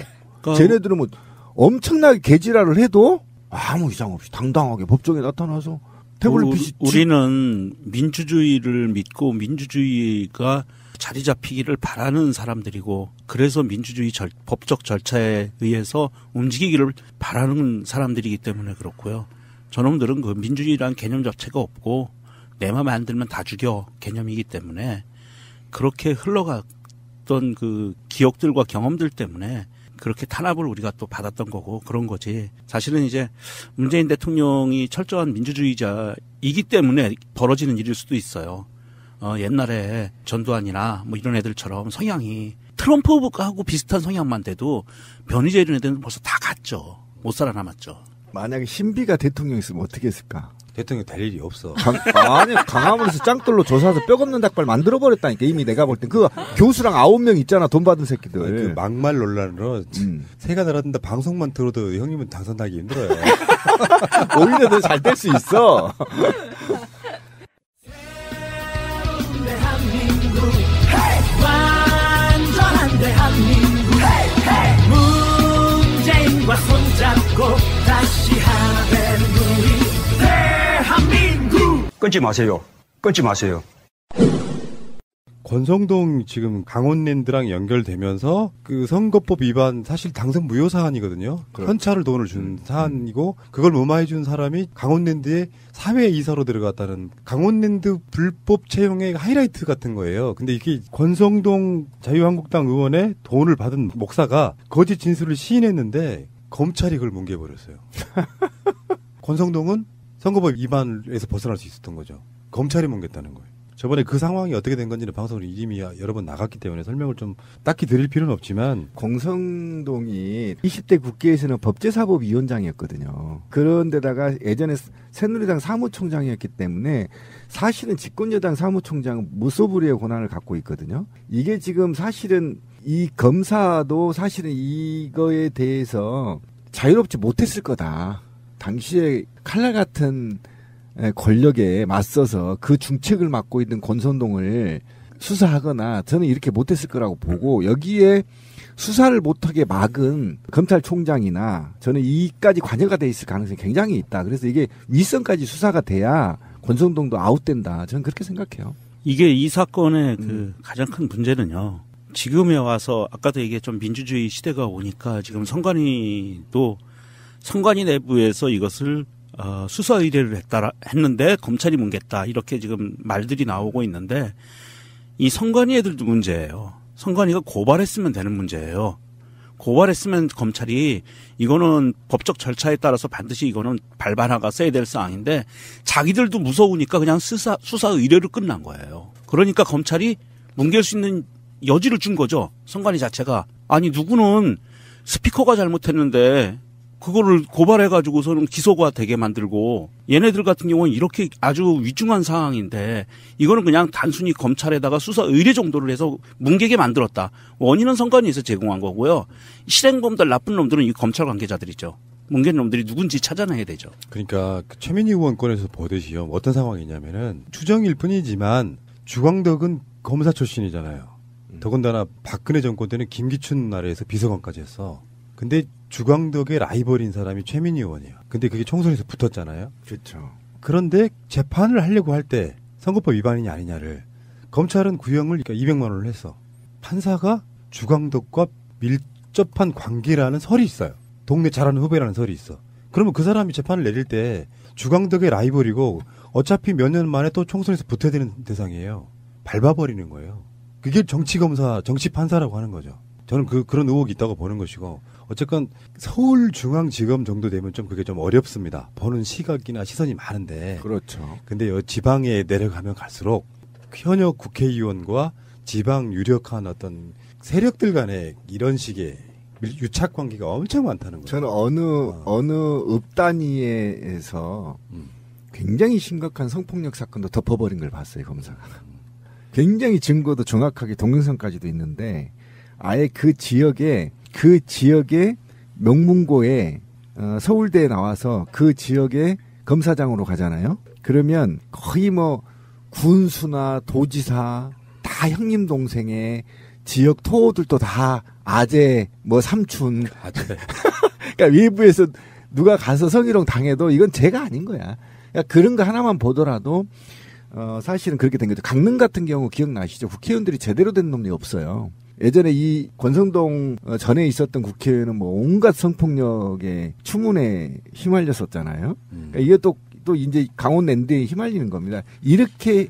쟤네들은 뭐 엄청나게 개지랄을 해도 아무 이상 없이 당당하게 법정에 나타나서 태블릿 우리는 민주주의를 믿고 민주주의가 자리 잡히기를 바라는 사람들이고 그래서 민주주의 법적 절차에 의해서 움직이기를 바라는 사람들이기 때문에 그렇고요. 저놈들은 그 민주주의라는 개념 자체가 없고 내 맘에 안 들면 다 죽여 개념이기 때문에 그렇게 흘러갔던 그 기억들과 경험들 때문에 그렇게 탄압을 우리가 또 받았던 거고 그런 거지. 사실은 이제 문재인 대통령이 철저한 민주주의자이기 때문에 벌어지는 일일 수도 있어요. 옛날에 전두환이나 뭐 이런 애들처럼 성향이 트럼프하고 비슷한 성향만 돼도 변희재 이런 애들은 벌써 다 갔죠. 못 살아남았죠. 만약에 신비가 대통령 있으면 어떻게 했을까? 대통령 될 일이 없어. 아니 강화문에서 짱돌로 조사해서 뼈 없는 닭발 만들어버렸다니까. 이미 내가 볼 땐 그 교수랑 9명 있잖아 돈 받은 새끼들. 그 막말 논란으로 새가 날았는데 방송만 들어도 형님은 당선하기 힘들어요. 오히려 더 잘 될 수 있어. 완전한 대한민국 문재인과 손잡고 다시 하는 우리 대한민국. 끊지 마세요. 끊지 마세요. 권성동 지금 강원랜드랑 연결되면서 그 선거법 위반 사실 당선 무효 사안이거든요. 그렇죠. 현찰을 돈을 준 사안이고 그걸 무마해 준 사람이 강원랜드의 사회 이사로 들어갔다는 강원랜드 불법 채용의 하이라이트 같은 거예요. 근데 이게 권성동 자유한국당 의원의 돈을 받은 목사가 거짓 진술을 시인했는데 검찰이 그걸 뭉개버렸어요. 권성동은 선거법 위반에서 벗어날 수 있었던 거죠. 검찰이 뭉갰다는 거예요. 저번에 그 상황이 어떻게 된 건지는 방송으로 이미 여러 번 나갔기 때문에 설명을 좀 딱히 드릴 필요는 없지만 권성동이 20대 국회에서는 법제사법위원장이었거든요. 그런데다가 예전에 새누리당 사무총장이었기 때문에 사실은 집권여당 사무총장은 무소불위의 권한을 갖고 있거든요. 이게 지금 사실은 이 검사도 사실은 이거에 대해서 자유롭지 못했을 거다. 당시에 칼날 같은 권력에 맞서서 그 중책을 맡고 있는 권선동을 수사하거나 저는 이렇게 못했을 거라고 보고 여기에 수사를 못하게 막은 검찰총장이나 저는 이까지 관여가 돼 있을 가능성이 굉장히 있다. 그래서 이게 윗선까지 수사가 돼야 권선동도 아웃된다. 저는 그렇게 생각해요. 이게 이 사건의 그 가장 큰 문제는요. 지금에 와서 아까도 얘기했던 민주주의 시대가 오니까 지금 선관위 내부에서 이것을 수사 의뢰를 했는데 검찰이 뭉갰다. 이렇게 지금 말들이 나오고 있는데 이 선관위 애들도 문제예요. 선관위가 고발했으면 되는 문제예요. 고발했으면 검찰이 이거는 법적 절차에 따라서 반드시 이거는 발반화가 써야 될 사항인데 자기들도 무서우니까 그냥 수사 의뢰로 끝난 거예요. 그러니까 검찰이 뭉갤 수 있는 여지를 준 거죠. 선관위 자체가. 아니 누구는 스피커가 잘못했는데 그거를 고발해가지고서는 기소가 되게 만들고 얘네들 같은 경우는 이렇게 아주 위중한 상황인데 이거는 그냥 단순히 검찰에다가 수사 의뢰 정도를 해서 뭉개게 만들었다. 원인은 선관위에서 제공한 거고요. 실행범들 나쁜 놈들은 이 검찰 관계자들이죠. 뭉갠 놈들이 누군지 찾아내야 되죠. 그러니까 그 최민희 의원 건에서 보듯이요. 어떤 상황이냐면은 추정일 뿐이지만 주광덕은 검사 출신이잖아요. 더군다나 박근혜 정권 때는 김기춘 아래에서 비서관까지 했어. 근데 주광덕의 라이벌인 사람이 최민희 의원이에요. 근데 그게 총선에서 붙었잖아요. 그렇죠. 그런데 재판을 하려고 할 때 선거법 위반이냐 아니냐를 검찰은 구형을 200만 원을 했어. 판사가 주광덕과 밀접한 관계라는 설이 있어요. 동네 잘하는 후배라는 설이 있어. 그러면 그 사람이 재판을 내릴 때 주광덕의 라이벌이고 어차피 몇 년 만에 또 총선에서 붙어야 되는 대상이에요. 밟아버리는 거예요. 그게 정치검사, 정치판사라고 하는 거죠. 저는 그런 의혹이 있다고 보는 것이고, 어쨌건 서울중앙지검 정도 되면 좀 그게 좀 어렵습니다. 보는 시각이나 시선이 많은데. 그렇죠. 근데 지방에 내려가면 갈수록 현역 국회의원과 지방 유력한 어떤 세력들 간의 이런 식의 유착 관계가 엄청 많다는 거예요. 저는 어느 읍 단위에서 굉장히 심각한 성폭력 사건도 덮어버린 걸 봤어요, 검사가. 굉장히 증거도 정확하게 동영상까지도 있는데, 아예 그 지역에 명문고에 서울대에 나와서 그 지역에 검사장으로 가잖아요. 그러면 거의 뭐 군수나 도지사 다 형님 동생의 지역 토호들도 다 아재, 뭐 삼촌. 그러니까 외부에서 누가 가서 성희롱 당해도 이건 죄가 아닌 거야. 그러니까 그런 거 하나만 보더라도 사실은 그렇게 된 거죠. 강릉 같은 경우 기억나시죠? 국회의원들이 제대로 된 놈이 없어요. 예전에 이 권성동 전에 있었던 국회의원은 뭐 온갖 성폭력의 추문에 휘말렸었잖아요. 그러니까 이게 또 이제 강원랜드에 휘말리는 겁니다. 이렇게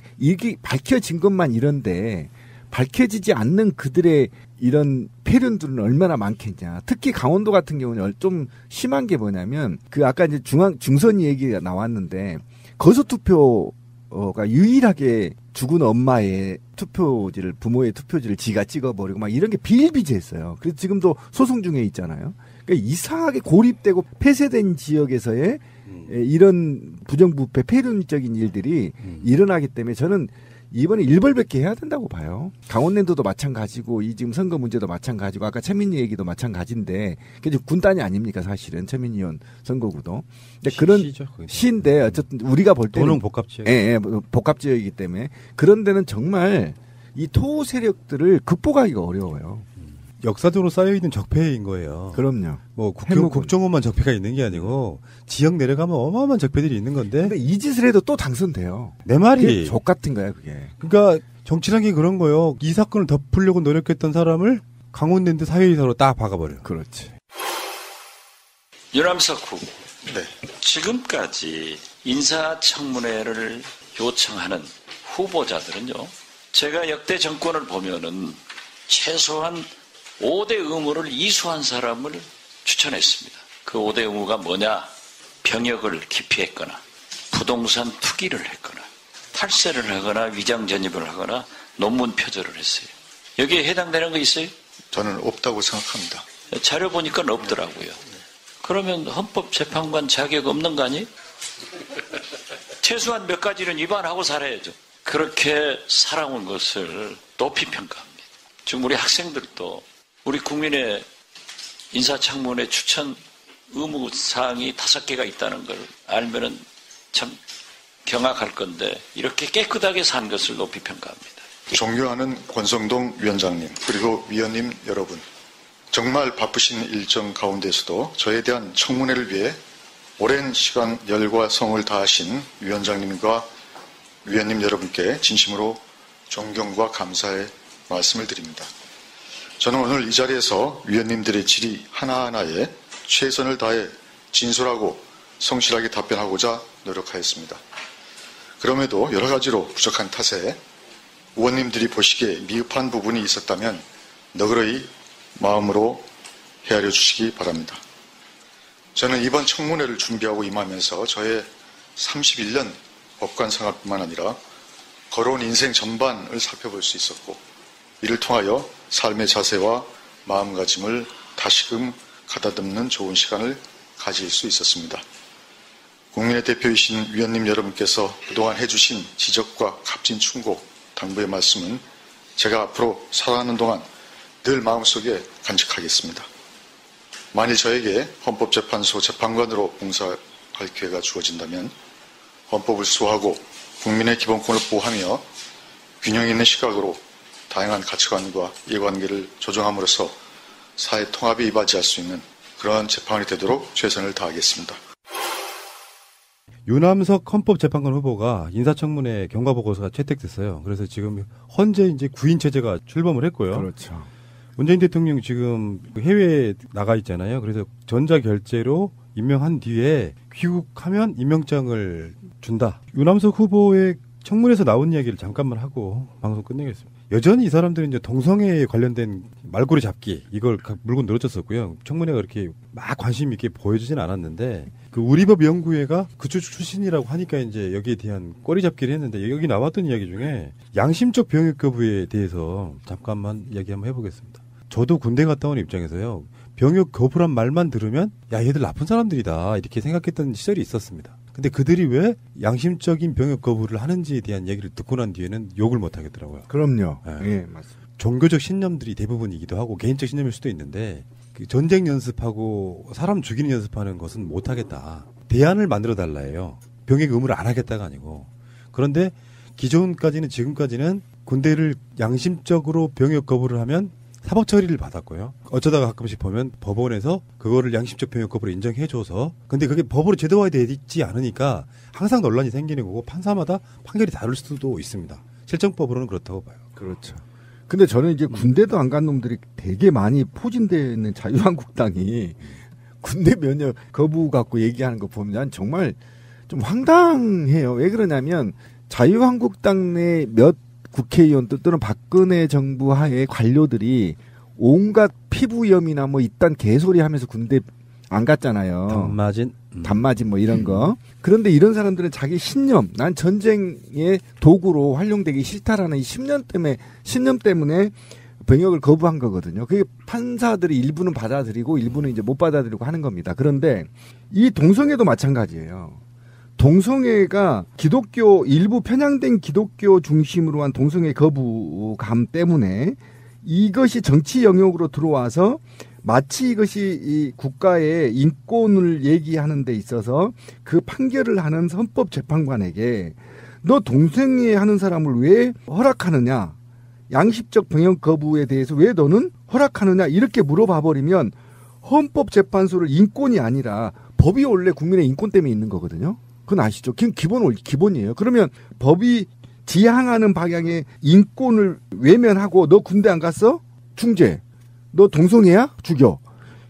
밝혀진 것만 이런데 밝혀지지 않는 그들의 이런 폐륜들은 얼마나 많겠냐. 특히 강원도 같은 경우는 좀 심한 게 뭐냐면 그 아까 이제 중선 얘기가 나왔는데 거소투표가 유일하게 죽은 엄마의 투표지를 부모의 투표지를 지가 찍어버리고 막 이런 게 비일비재했어요. 그래서 지금도 소송 중에 있잖아요. 그러니까 이상하게 고립되고 폐쇄된 지역에서의 이런 부정부패 폐륜적인 일들이 일어나기 때문에 저는 이번에 일벌백계 해야 된다고 봐요. 강원랜드도 마찬가지고 이 지금 선거 문제도 마찬가지고 아까 최민희 얘기도 마찬가지인데 그게 군단이 아닙니까 사실은 최민희 의원 선거구도. 근데 그런 시인데 어쨌든 우리가 볼 때는 도농 복합지역, 복합지역이기 때문에 그런 데는 정말 이 토호 세력들을 극복하기가 어려워요. 역사적으로 쌓여있는 적폐인 거예요. 그럼요. 뭐 국정원만 적폐가 있는 게 아니고 지역 내려가면 어마어마한 적폐들이 있는 건데. 근데 이 짓을 해도 또 당선돼요. 내 말이. 족 같은 거야 그게. 그러니까 정치라는 게 그런 거예요. 이 사건을 덮으려고 노력했던 사람을 강원랜드 사회이사로 딱 박아버려요. 그렇지. 유남석 후보. 네. 지금까지 인사청문회를 요청하는 후보자들은요. 제가 역대 정권을 보면은 최소한 5대 의무를 이수한 사람을 추천했습니다. 그 5대 의무가 뭐냐? 병역을 기피했거나 부동산 투기를 했거나 탈세를 하거나 위장 전입을 하거나 논문 표절을 했어요. 여기에 해당되는 거 있어요? 저는 없다고 생각합니다. 자료 보니까 없더라고요. 그러면 헌법재판관 자격 없는 거 아니에요? 최소한 몇 가지는 위반하고 살아야죠. 그렇게 살아온 것을 높이 평가합니다. 지금 우리 학생들도 우리 국민의 인사청문회 추천 의무사항이 5개가 있다는 걸 알면은 참 경악할 건데 이렇게 깨끗하게 산 것을 높이 평가합니다. 존경하는 권성동 위원장님 그리고 위원님 여러분, 정말 바쁘신 일정 가운데서도 저에 대한 청문회를 위해 오랜 시간 열과 성을 다하신 위원장님과 위원님 여러분께 진심으로 존경과 감사의 말씀을 드립니다. 저는 오늘 이 자리에서 위원님들의 질의 하나하나에 최선을 다해 진솔하고 성실하게 답변하고자 노력하였습니다. 그럼에도 여러 가지로 부족한 탓에 의원님들이 보시기에 미흡한 부분이 있었다면 너그러이 마음으로 헤아려 주시기 바랍니다. 저는 이번 청문회를 준비하고 임하면서 저의 31년 법관 생활뿐만 아니라 걸어온 인생 전반을 살펴볼 수 있었고 이를 통하여 삶의 자세와 마음가짐을 다시금 가다듬는 좋은 시간을 가질 수 있었습니다. 국민의 대표이신 위원님 여러분께서 그동안 해주신 지적과 값진 충고, 당부의 말씀은 제가 앞으로 살아가는 동안 늘 마음속에 간직하겠습니다. 만일 저에게 헌법재판소 재판관으로 봉사할 기회가 주어진다면 헌법을 수호하고 국민의 기본권을 보호하며 균형 있는 시각으로 다양한 가치관과 이해관계를 조정함으로써 사회 통합에 이바지할 수 있는 그러한 재판이 되도록 최선을 다하겠습니다. 유남석 헌법재판관 후보가 인사청문회 경과보고서가 채택됐어요. 그래서 지금 현재 이제 구인 체제가 출범을 했고요. 그렇죠. 문재인 대통령 지금 해외에 나가 있잖아요. 그래서 전자결제로 임명한 뒤에 귀국하면 임명장을 준다. 유남석 후보의 청문회에서 나온 이야기를 잠깐만 하고 방송 끝내겠습니다. 여전히 이 사람들은 이제 동성애에 관련된 말고리 잡기 이걸 물고 늘어졌었고요. 청문회가 그렇게 막 관심 있게 보여주진 않았는데 그 우리법 연구회가 그쪽 출신이라고 하니까 이제 여기에 대한 꼬리 잡기를 했는데 여기 나왔던 이야기 중에 양심적 병역 거부에 대해서 잠깐만 이야기 한번 해보겠습니다. 저도 군대 갔다 온 입장에서요. 병역 거부란 말만 들으면 야 얘들 나쁜 사람들이다 이렇게 생각했던 시절이 있었습니다. 근데 그들이 왜 양심적인 병역 거부를 하는지에 대한 얘기를 듣고 난 뒤에는 욕을 못 하겠더라고요. 그럼요. 예, 맞습니다. 종교적 신념들이 대부분이기도 하고 개인적 신념일 수도 있는데 그 전쟁 연습하고 사람 죽이는 연습하는 것은 못 하겠다. 대안을 만들어 달라예요. 병역 의무를 안 하겠다가 아니고. 그런데 기존까지는 지금까지는 군대를 양심적으로 병역 거부를 하면 사법 처리를 받았고요. 어쩌다가 가끔씩 보면 법원에서 그거를 양심적 병역 거부를 인정해줘서 근데 그게 법으로 제도화되지 않으니까 항상 논란이 생기는 거고 판사마다 판결이 다를 수도 있습니다. 실정법으로는 그렇다고 봐요. 그렇죠. 근데 저는 이제 군대도 안 간 놈들이 되게 많이 포진되어 있는 자유한국당이 군대 면역 거부 갖고 얘기하는 거 보면 정말 좀 황당해요. 왜 그러냐면 자유한국당 내 몇 국회의원들 또는 박근혜 정부 하에 관료들이 온갖 피부염이나 뭐 이딴 개소리 하면서 군대 안 갔잖아요. 단마진 뭐 이런 거. 그런데 이런 사람들은 자기 신념, 난 전쟁의 도구로 활용되기 싫다라는 이 신념 때문에 병역을 거부한 거거든요. 그게 판사들이 일부는 받아들이고 일부는 이제 못 받아들이고 하는 겁니다. 그런데 이 동성애도 마찬가지예요. 동성애가 기독교 일부 편향된 기독교 중심으로 한 동성애 거부감 때문에 이것이 정치 영역으로 들어와서 마치 이것이 이 국가의 인권을 얘기하는 데 있어서 그 판결을 하는 헌법재판관에게 너 동성애 하는 사람을 왜 허락하느냐, 양심적 병역 거부에 대해서 왜 너는 허락하느냐 이렇게 물어봐 버리면 헌법재판소를 인권이 아니라 법이 원래 국민의 인권 때문에 있는 거거든요. 그건 아시죠? 기본이에요. 그러면 법이 지향하는 방향의 인권을 외면하고 너 군대 안 갔어? 중재. 너 동성애야? 죽여.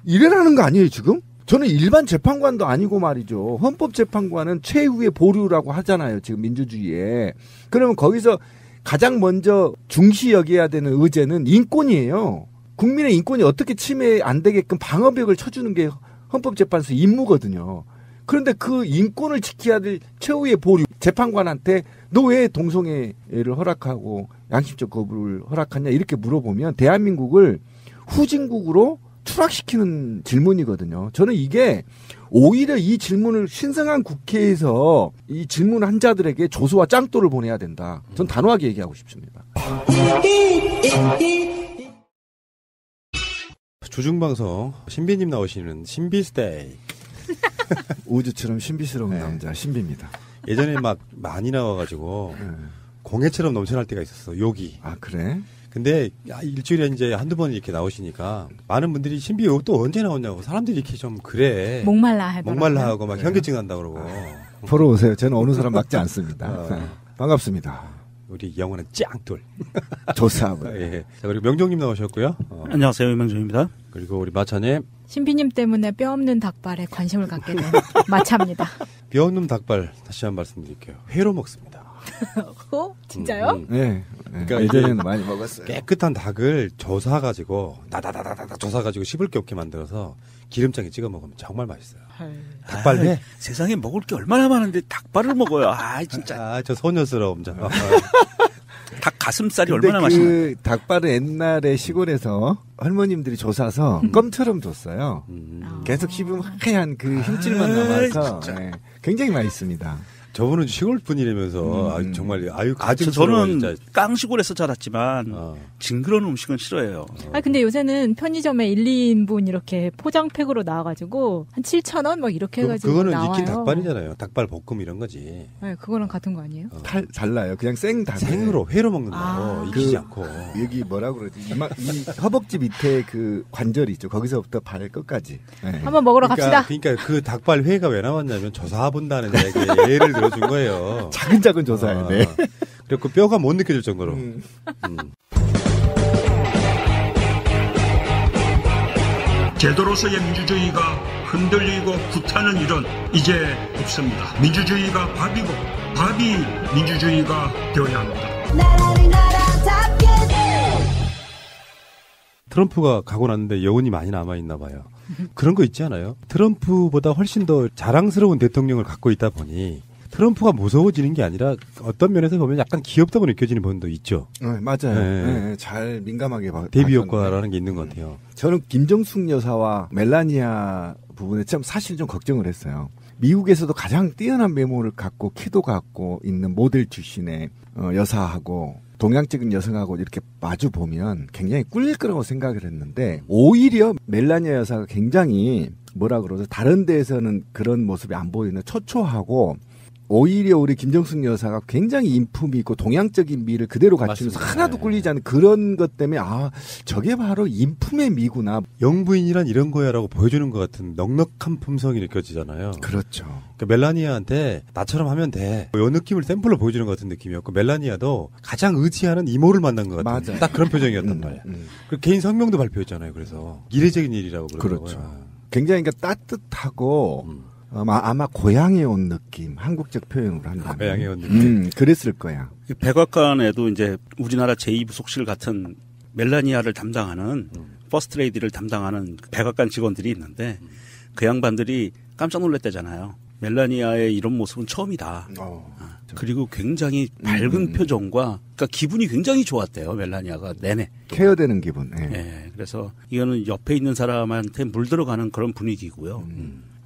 이래라는 거 아니에요 지금? 저는 일반 재판관도 아니고 말이죠. 헌법재판관은 최후의 보류라고 하잖아요. 지금 민주주의에. 그러면 거기서 가장 먼저 중시 여겨야 되는 의제는 인권이에요. 국민의 인권이 어떻게 침해 안 되게끔 방어벽을 쳐주는 게 헌법재판소 임무거든요. 그런데 그 인권을 지켜야 될 최후의 보류 재판관한테 너 왜 동성애를 허락하고 양심적 거부를 허락하냐 이렇게 물어보면 대한민국을 후진국으로 추락시키는 질문이거든요. 저는 이게 오히려 이 질문을 신성한 국회에서 이 질문한 자들에게 조소와 짱돌을 보내야 된다. 전 단호하게 얘기하고 싶습니다. 주중방송 신비님 나오시는 신비스테이. 우주처럼 신비스러운 남자 신비입니다. 예전에 막 많이 나와가지고 공해처럼 넘쳐날 때가 있었어. 욕이. 아 그래? 근데 일주일에 이제 한두 번 이렇게 나오시니까 많은 분들이 신비 또 언제 나오냐고 사람들이 이렇게 좀 그래. 목말라 하고 막 현기증 난다 그러고. 보러 오세요. 저는 어느 사람 막지 않습니다. 반갑습니다. 우리 영원한 짱돌. 조사하고요. 예. 자, 그리고 명종님 나오셨고요. 안녕하세요. 명종입니다. 그리고 우리 마차님. 신비님 때문에 뼈 없는 닭발에 관심을 갖게 된 마차입니다. 뼈 없는 닭발 다시 한 번 말씀드릴게요. 회로 먹습니다. 진짜요? 네. 그러니까 예전에는 많이 먹었어요. 깨끗한 닭을 조사가지고 나다다다다 조사가지고 씹을 게 없게 만들어서 기름장에 찍어 먹으면 정말 맛있어요. 닭발회? 세상에 먹을 게 얼마나 많은데 닭발을 먹어요. 아 진짜. 저 소녀스러움. 닭 가슴살이 얼마나 맛있나요? 그 닭발은 옛날에 시골에서 할머님들이 조사서 껌처럼 줬어요. 계속 씹으면 하얀 그 힘줄만 남아서 굉장히 맛있습니다. 저분은 시골 분이라면서 정말 저는 깡시골에서 자랐지만 징그러운 음식은 싫어해요. 근데 요새는 편의점에 1, 2인분 이렇게 포장팩으로 나와가지고 한 7,000원 막 이렇게 해가지고 그거는 나와요. 익힌 닭발이잖아요. 닭발 볶음 이런 거지. 네, 그거랑 같은 거 아니에요? 달라요. 그냥 닭 생으로 회로 먹는다고 익히지 않고. 여기 뭐라 그러지? 이 허벅지 밑에 그 관절이 있죠. 거기서부터 발 끝까지. 네. 한번 먹으러 갑시다. 그러니까 그 닭발 회가 왜 나왔냐면 조사 본다는 예를 들어. 준 거예요. 작은 조사야 돼. 그리고 뼈가 못 느껴질 정도로. 제도로서의 민주주의가 흔들리고 구타는 일은 이제 없습니다. 민주주의가 밥이고 밥이 민주주의가 되어야 합니다. 트럼프가 가고 났는데 여운이 많이 남아있나 봐요. 그런 거 있지 않아요? 트럼프보다 훨씬 더 자랑스러운 대통령을 갖고 있다 보니 트럼프가 무서워지는 게 아니라 어떤 면에서 보면 약간 귀엽다고 느껴지는 부분도 있죠. 맞아요. 네, 잘 민감하게 대비 효과라는 게 있는 것 같아요. 저는 김정숙 여사와 멜라니아 부분에 참 사실 좀 걱정을 했어요. 미국에서도 가장 뛰어난 외모를 갖고 키도 갖고 있는 모델 출신의 여사하고 동양적인 여성하고 이렇게 마주 보면 굉장히 꿀릴 거라고 생각을 했는데 오히려 멜라니아 여사가 굉장히 뭐라 그러죠? 다른 데에서는 그런 모습이 안 보이는 초초하고 오히려 우리 김정숙 여사가 굉장히 인품이 있고 동양적인 미를 그대로 갖추면서 맞습니다. 하나도 꿀리지 않는 그런 것 때문에 아 저게 바로 인품의 미구나. 영부인이란 이런 거야라고 보여주는 것 같은 넉넉한 품성이 느껴지잖아요. 그렇죠. 그러니까 멜라니아한테 나처럼 하면 돼. 이 느낌을 샘플로 보여주는 것 같은 느낌이었고 멜라니아도 가장 의지하는 이모를 만난 것 같은 맞아요. 딱 그런 표정이었단 말이야. 그리고 개인 성명도 발표했잖아요. 그래서 이례적인 일이라고 그러더라고요. 그렇죠. 굉장히 그러니까 따뜻하고 아마 고향에 온 느낌, 한국적 표현으로 한다면. 고향에 온 느낌. 그랬을 거야. 백악관에도 이제 우리나라 제2부속실 같은 멜라니아를 담당하는 퍼스트 레이디를 담당하는 백악관 직원들이 있는데 그 양반들이 깜짝 놀랐대잖아요. 멜라니아의 이런 모습은 처음이다. 그리고 굉장히 밝은 표정과 그러니까 기분이 굉장히 좋았대요. 멜라니아가 내내. 케어되는 기분. 네. 그래서 이거는 옆에 있는 사람한테 물들어가는 그런 분위기고요.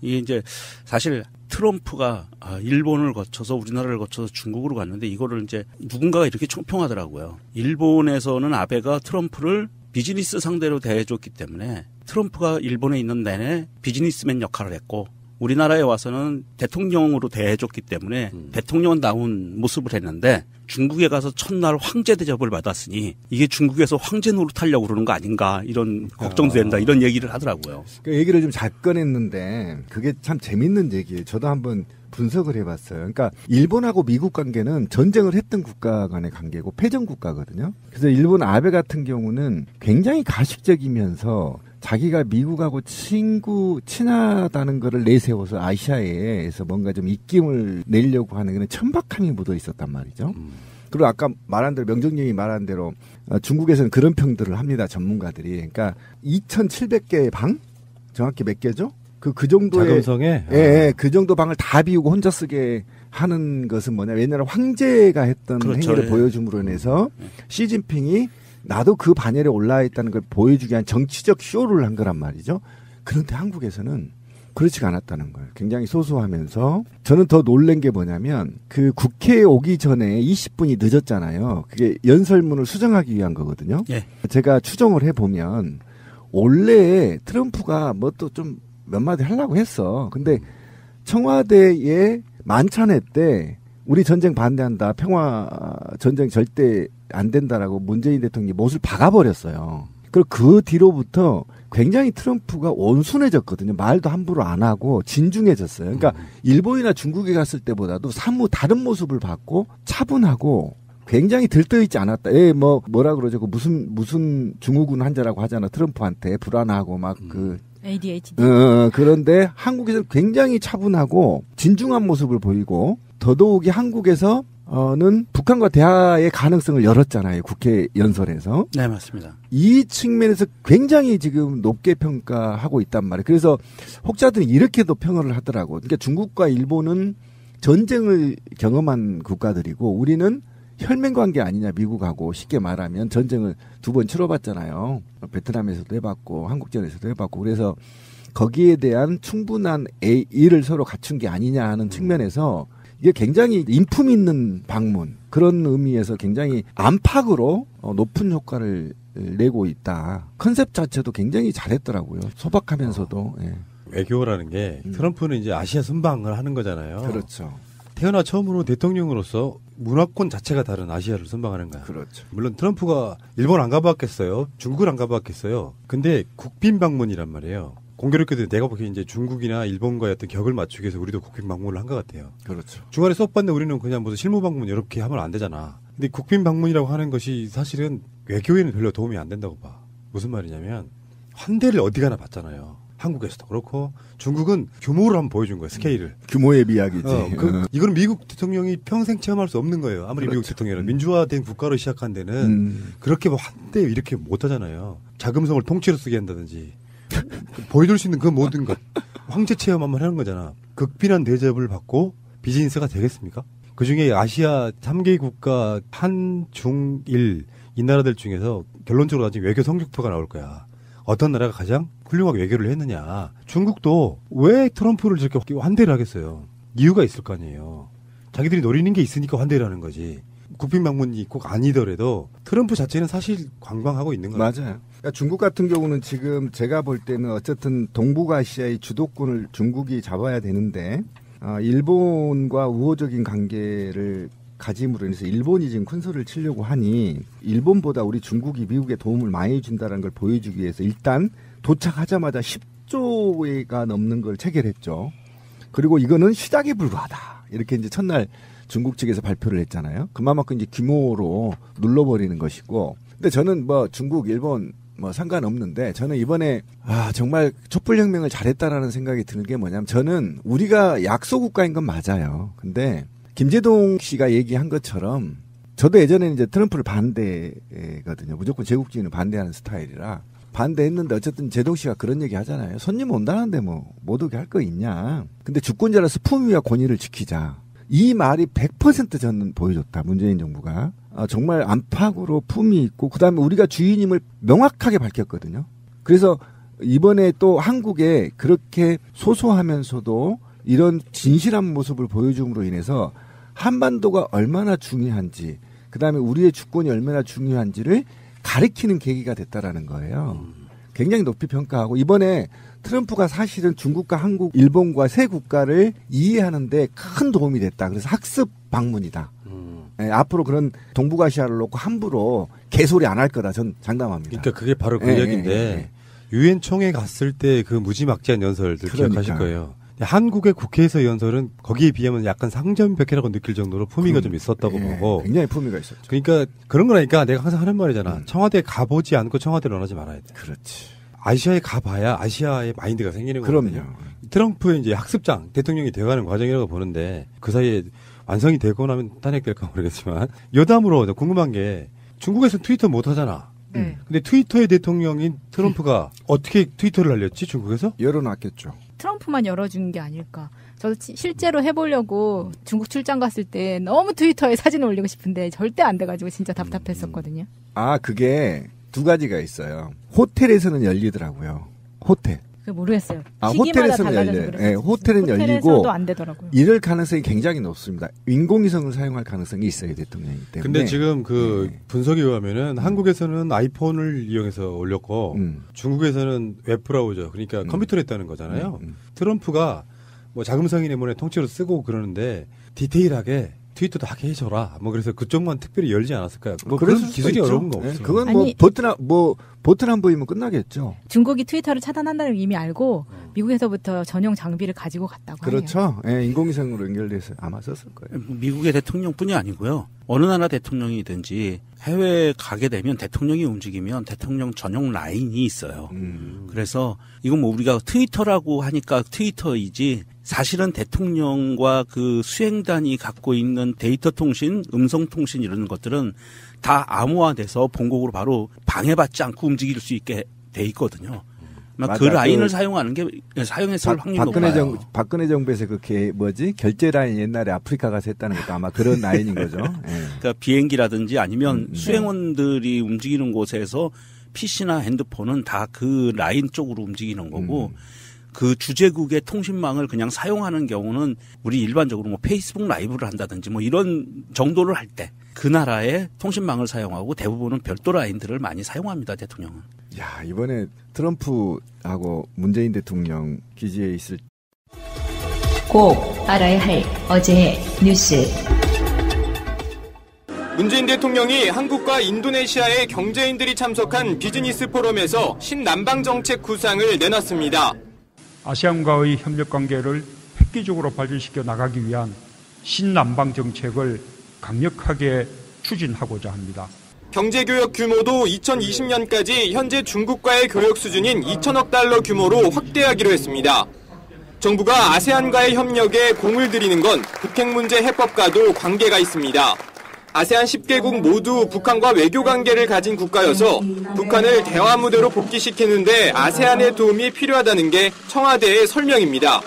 이게 이제 사실 트럼프가 일본을 거쳐서 우리나라를 거쳐서 중국으로 갔는데 이거를 이제 누군가가 이렇게 총평하더라고요. 일본에서는 아베가 트럼프를 비즈니스 상대로 대해줬기 때문에 트럼프가 일본에 있는 내내 비즈니스맨 역할을 했고 우리나라에 와서는 대통령으로 대해줬기 때문에 대통령다운 모습을 했는데 중국에 가서 첫날 황제 대접을 받았으니 이게 중국에서 황제 노릇하려고 그러는 거 아닌가 이런 걱정도 된다 이런 얘기를 하더라고요. 그 얘기를 좀 잘 꺼냈는데 그게 참 재밌는 얘기예요. 저도 한번 분석을 해봤어요. 그러니까 일본하고 미국 관계는 전쟁을 했던 국가 간의 관계고 패전 국가거든요. 그래서 일본 아베 같은 경우는 굉장히 가식적이면서 자기가 미국하고 친하다는 거를 내세워서 아시아에서 뭔가 좀 입김을 내려고 하는 그런 천박함이 묻어 있었단 말이죠. 그리고 아까 말한 대로 명정님이 말한 대로 중국에서는 그런 평들을 합니다. 전문가들이. 그러니까 2,700개의 방? 정확히 몇 개죠? 그 정도의 자금성에 예, 그 정도 방을 다 비우고 혼자 쓰게 하는 것은 뭐냐? 옛날에 황제가 했던 그렇죠. 행위를 보여줌으로 인해서 시진핑이 나도 그 반열에 올라와 있다는 걸 보여주기 위한 정치적 쇼를 한 거란 말이죠. 그런데 한국에서는 그렇지가 않았다는 거예요. 굉장히 소소하면서 저는 더 놀란 게 뭐냐면 그 국회에 오기 전에 20분이 늦었잖아요. 그게 연설문을 수정하기 위한 거거든요. 예. 제가 추정을 해보면 원래 트럼프가 뭐 또 좀 몇 마디 하려고 했어. 근데 청와대에 만찬회 때 우리 전쟁 반대한다. 평화 전쟁 절대 안 된다라고 문재인 대통령이 못을 박아버렸어요. 그리고 그 뒤로부터 굉장히 트럼프가 온순해졌거든요. 말도 함부로 안 하고 진중해졌어요. 그러니까 일본이나 중국에 갔을 때보다도 사뭇 다른 모습을 봤고 차분하고 굉장히 들떠있지 않았다. 뭐라 그러죠? 그 무슨 증후군 환자라고 하잖아. 트럼프한테 불안하고 막 ADHD. 그런데 한국에서는 굉장히 차분하고 진중한 모습을 보이고 더더욱이 한국에서는 북한과 대화의 가능성을 열었잖아요. 국회 연설에서. 네, 맞습니다. 이 측면에서 굉장히 지금 높게 평가하고 있단 말이에요. 그래서 혹자들이 이렇게도 평을 하더라고요. 그러니까 중국과 일본은 전쟁을 경험한 국가들이고 우리는 혈맹 관계 아니냐 미국하고 쉽게 말하면 전쟁을 2번 치러봤잖아요. 베트남에서도 해봤고 한국전에서도 해봤고 그래서 거기에 대한 충분한 일을 서로 갖춘 게 아니냐 하는 측면에서 이게 굉장히 인품 있는 방문 그런 의미에서 굉장히 안팎으로 높은 효과를 내고 있다. 컨셉 자체도 굉장히 잘했더라고요. 소박하면서도. 예. 외교라는 게 트럼프는 이제 아시아 순방을 하는 거잖아요. 그렇죠. 태어나 처음으로 대통령으로서 문화권 자체가 다른 아시아를 선방하는 거야. 그렇죠. 물론 트럼프가 일본 안 가봤겠어요. 중국을 안 가봤겠어요. 근데 국빈 방문이란 말이에요. 공교롭게도 내가 보기엔 이제 중국이나 일본과의 어떤 격을 맞추기 위해서 우리도 국빈 방문을 한 것 같아요. 그렇죠. 중간에 수업받는데 우리는 그냥 무슨 실무 방문 이렇게 하면 안 되잖아. 근데 국빈 방문이라고 하는 것이 사실은 외교에는 별로 도움이 안 된다고 봐. 무슨 말이냐면 환대를 어디 가나 봤잖아요. 한국에서도 그렇고 중국은 규모를 한번 보여준 거예요. 스케일을. 규모의 비약이지. 이거는 미국 대통령이 평생 체험할 수 없는 거예요. 아무리 그렇죠. 미국 대통령은 민주화된 국가로 시작한 데는 그렇게 뭐 환대 이렇게 못하잖아요. 자금성을 통째로 쓰게 한다든지 보여줄 수 있는 그 모든 것 황제 체험 한번 하는 거잖아. 극빈한 대접을 받고 비즈니스가 되겠습니까? 그중에 아시아 3개 국가 한, 중, 일 이 나라들 중에서 결론적으로 나중에 외교 성적표가 나올 거야. 어떤 나라가 가장 훌륭하게 외교를 했느냐. 중국도 왜 트럼프를 저렇게 환대를 하겠어요. 이유가 있을 거 아니에요. 자기들이 노리는 게 있으니까 환대를 하는 거지. 국빈 방문이 꼭 아니더라도 트럼프 자체는 사실 관광하고 있는 거예요. 맞아요. 그러니까 중국 같은 경우는 지금 제가 볼 때는 어쨌든 동북아시아의 주도권을 중국이 잡아야 되는데 일본과 우호적인 관계를 가짐으로 인해서 일본이 지금 큰 소리를 치려고 하니 일본보다 우리 중국이 미국에 도움을 많이 준다는 걸 보여주기 위해서 일단 도착하자마자 10조가 넘는 걸 체결했죠. 그리고 이거는 시작에 불과하다. 이렇게 이제 첫날 중국 측에서 발표를 했잖아요. 그만큼 이제 규모로 눌러버리는 것이고. 근데 저는 뭐 중국, 일본 뭐 상관없는데 저는 이번에 정말 촛불혁명을 잘했다라는 생각이 드는 게 뭐냐면 저는 우리가 약소국가인 건 맞아요. 근데 김제동 씨가 얘기한 것처럼 저도 예전에는 이제 트럼프를 반대거든요. 무조건 제국주의는 반대하는 스타일이라 반대했는데 어쨌든 제동 씨가 그런 얘기 하잖아요. 손님 온다는데 뭐 못 오게 할 거 있냐. 근데 주권자로서 품위와 권위를 지키자. 이 말이 100% 저는 보여줬다. 문재인 정부가. 정말 안팎으로 품위 있고 그다음에 우리가 주인임을 명확하게 밝혔거든요. 그래서 이번에 또 한국에 그렇게 소소하면서도 이런 진실한 모습을 보여줌으로 인해서 한반도가 얼마나 중요한지 그다음에 우리의 주권이 얼마나 중요한지를 가리키는 계기가 됐다라는 거예요. 굉장히 높이 평가하고 이번에 트럼프가 사실은 중국과 한국, 일본과 세 국가를 이해하는 데 큰 도움이 됐다. 그래서 학습 방문이다. 앞으로 그런 동북아시아를 놓고 함부로 개소리 안 할 거다. 전 장담합니다. 그러니까 그게 바로 그 이야기인데 유엔 총회 갔을 때 그 무지막지한 연설들 기억하실 거예요. 한국의 국회에서 연설은 거기에 비하면 약간 상점벽해라고 느낄 정도로 품위가 좀 있었다고 보고. 굉장히 품위가 있었죠. 그러니까 그런 거라니까 내가 항상 하는 말이잖아. 청와대에 가보지 않고 청와대를 원하지 말아야 돼. 그렇지. 아시아에 가봐야 아시아의 마인드가 생기는 거거든요. 그럼요. 트럼프의 이제 학습장 대통령이 되어가는 과정이라고 보는데 그 사이에 완성이 되고 나면 탄핵될까 모르겠지만 여담으로 궁금한 게 중국에서 트위터 못 하잖아. 근데 트위터의 대통령인 트럼프가 어떻게 트위터를 알렸지 중국에서? 열어놨겠죠. 트럼프만 열어준 게 아닐까. 저도 실제로 해보려고 중국 출장 갔을 때 너무 트위터에 사진을 올리고 싶은데 절대 안 돼가지고 진짜 답답했었거든요. 그게 두 가지가 있어요. 호텔에서는 열리더라고요. 호텔. 모르겠어요. 호텔에서는 열려요. 네, 호텔은 열리고 안 되더라고요. 이럴 가능성이 굉장히 높습니다. 인공위성을 사용할 가능성이 있어요, 대통령이기 때문에. 근데 지금 그 분석에 의하면은 한국에서는 아이폰을 이용해서 올렸고 중국에서는 웹브라우저 그러니까 컴퓨터로 했다는 거잖아요. 트럼프가 뭐 자금성이 때문에 통째로 쓰고 그러는데 디테일하게 트위터도 하게 해줘라. 뭐 그래서 그쪽만 특별히 열지 않았을까요? 뭐 그런 기술이 어려운 거 없어요. 그건 버튼 안 보이면 끝나겠죠. 중국이 트위터를 차단한다는 걸 이미 알고 미국에서부터 전용 장비를 가지고 갔다고 그렇죠. 예, 인공위성으로 연결돼서 아마 썼을 거예요. 미국의 대통령뿐이 아니고요. 어느 나라 대통령이든지 해외에 가게 되면 대통령이 움직이면 대통령 전용 라인이 있어요. 그래서 이건 뭐 우리가 트위터라고 하니까 트위터이지 사실은 대통령과 그 수행단이 갖고 있는 데이터 통신, 음성 통신 이런 것들은 다 암호화돼서 본국으로 바로 방해받지 않고 움직일 수 있게 돼 있거든요. 그 라인을 사용하는 게 사용했을 확률이 높아요. 박근혜 정부에서 그렇게 결제 라인 옛날에 아프리카 가서 했다는 것도 아마 그런 라인인 거죠. 그러니까 비행기라든지 아니면 수행원들이 움직이는 곳에서 PC나 핸드폰은 다 그 라인 쪽으로 움직이는 거고 그 주재국의 통신망을 그냥 사용하는 경우는 우리 일반적으로 뭐 페이스북 라이브를 한다든지 뭐 이런 정도를 할 때 그 나라의 통신망을 사용하고 대부분은 별도 라인들을 많이 사용합니다, 대통령은. 야, 이번에 트럼프하고 문재인 대통령 기지에 있을 꼭 알아야 할 어제의 뉴스. 문재인 대통령이 한국과 인도네시아의 경제인들이 참석한 비즈니스 포럼에서 신남방 정책 구상을 내놨습니다. 아세안과의 협력 관계를 획기적으로 발전시켜 나가기 위한 신남방 정책을 강력하게 추진하고자 합니다. 경제교역 규모도 2020년까지 현재 중국과의 교역 수준인 2천억 달러 규모로 확대하기로 했습니다. 정부가 아세안과의 협력에 공을 들이는 건 북핵 문제 해법과도 관계가 있습니다. 아세안 10개국 모두 북한과 외교 관계를 가진 국가여서 북한을 대화 무대로 복귀시키는데 아세안의 도움이 필요하다는 게 청와대의 설명입니다.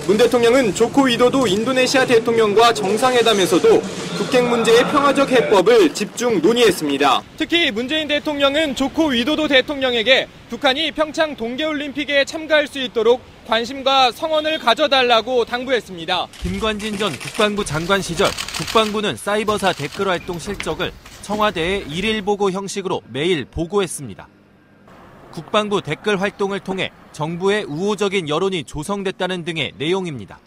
문 대통령은 조코 위도도 인도네시아 대통령과 정상회담에서도 북핵 문제의 평화적 해법을 집중 논의했습니다. 특히 문재인 대통령은 조코 위도도 대통령에게 북한이 평창 동계올림픽에 참가할 수 있도록 관심과 성원을 가져달라고 당부했습니다. 김관진 전 국방부 장관 시절 국방부는 사이버사 댓글 활동 실적을 청와대에 일일 보고 형식으로 매일 보고했습니다. 국방부 댓글 활동을 통해 정부의 우호적인 여론이 조성됐다는 등의 내용입니다.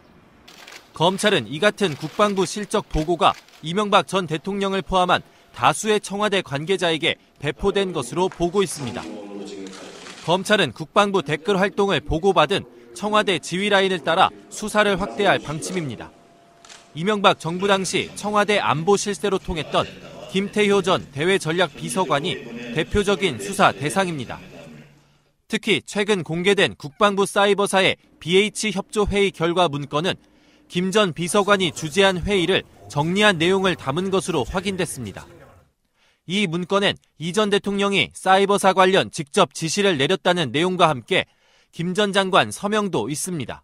검찰은 이 같은 국방부 실적 보고가 이명박 전 대통령을 포함한 다수의 청와대 관계자에게 배포된 것으로 보고 있습니다. 검찰은 국방부 댓글 활동을 보고받은 청와대 지휘라인을 따라 수사를 확대할 방침입니다. 이명박 정부 당시 청와대 안보 실세로 통했던 김태효 전 대외전략비서관이 대표적인 수사 대상입니다. 특히 최근 공개된 국방부 사이버사의 BH협조회의 결과 문건은 김 전 비서관이 주재한 회의를 정리한 내용을 담은 것으로 확인됐습니다. 이 문건엔 이 전 대통령이 사이버사 관련 직접 지시를 내렸다는 내용과 함께 김 전 장관 서명도 있습니다.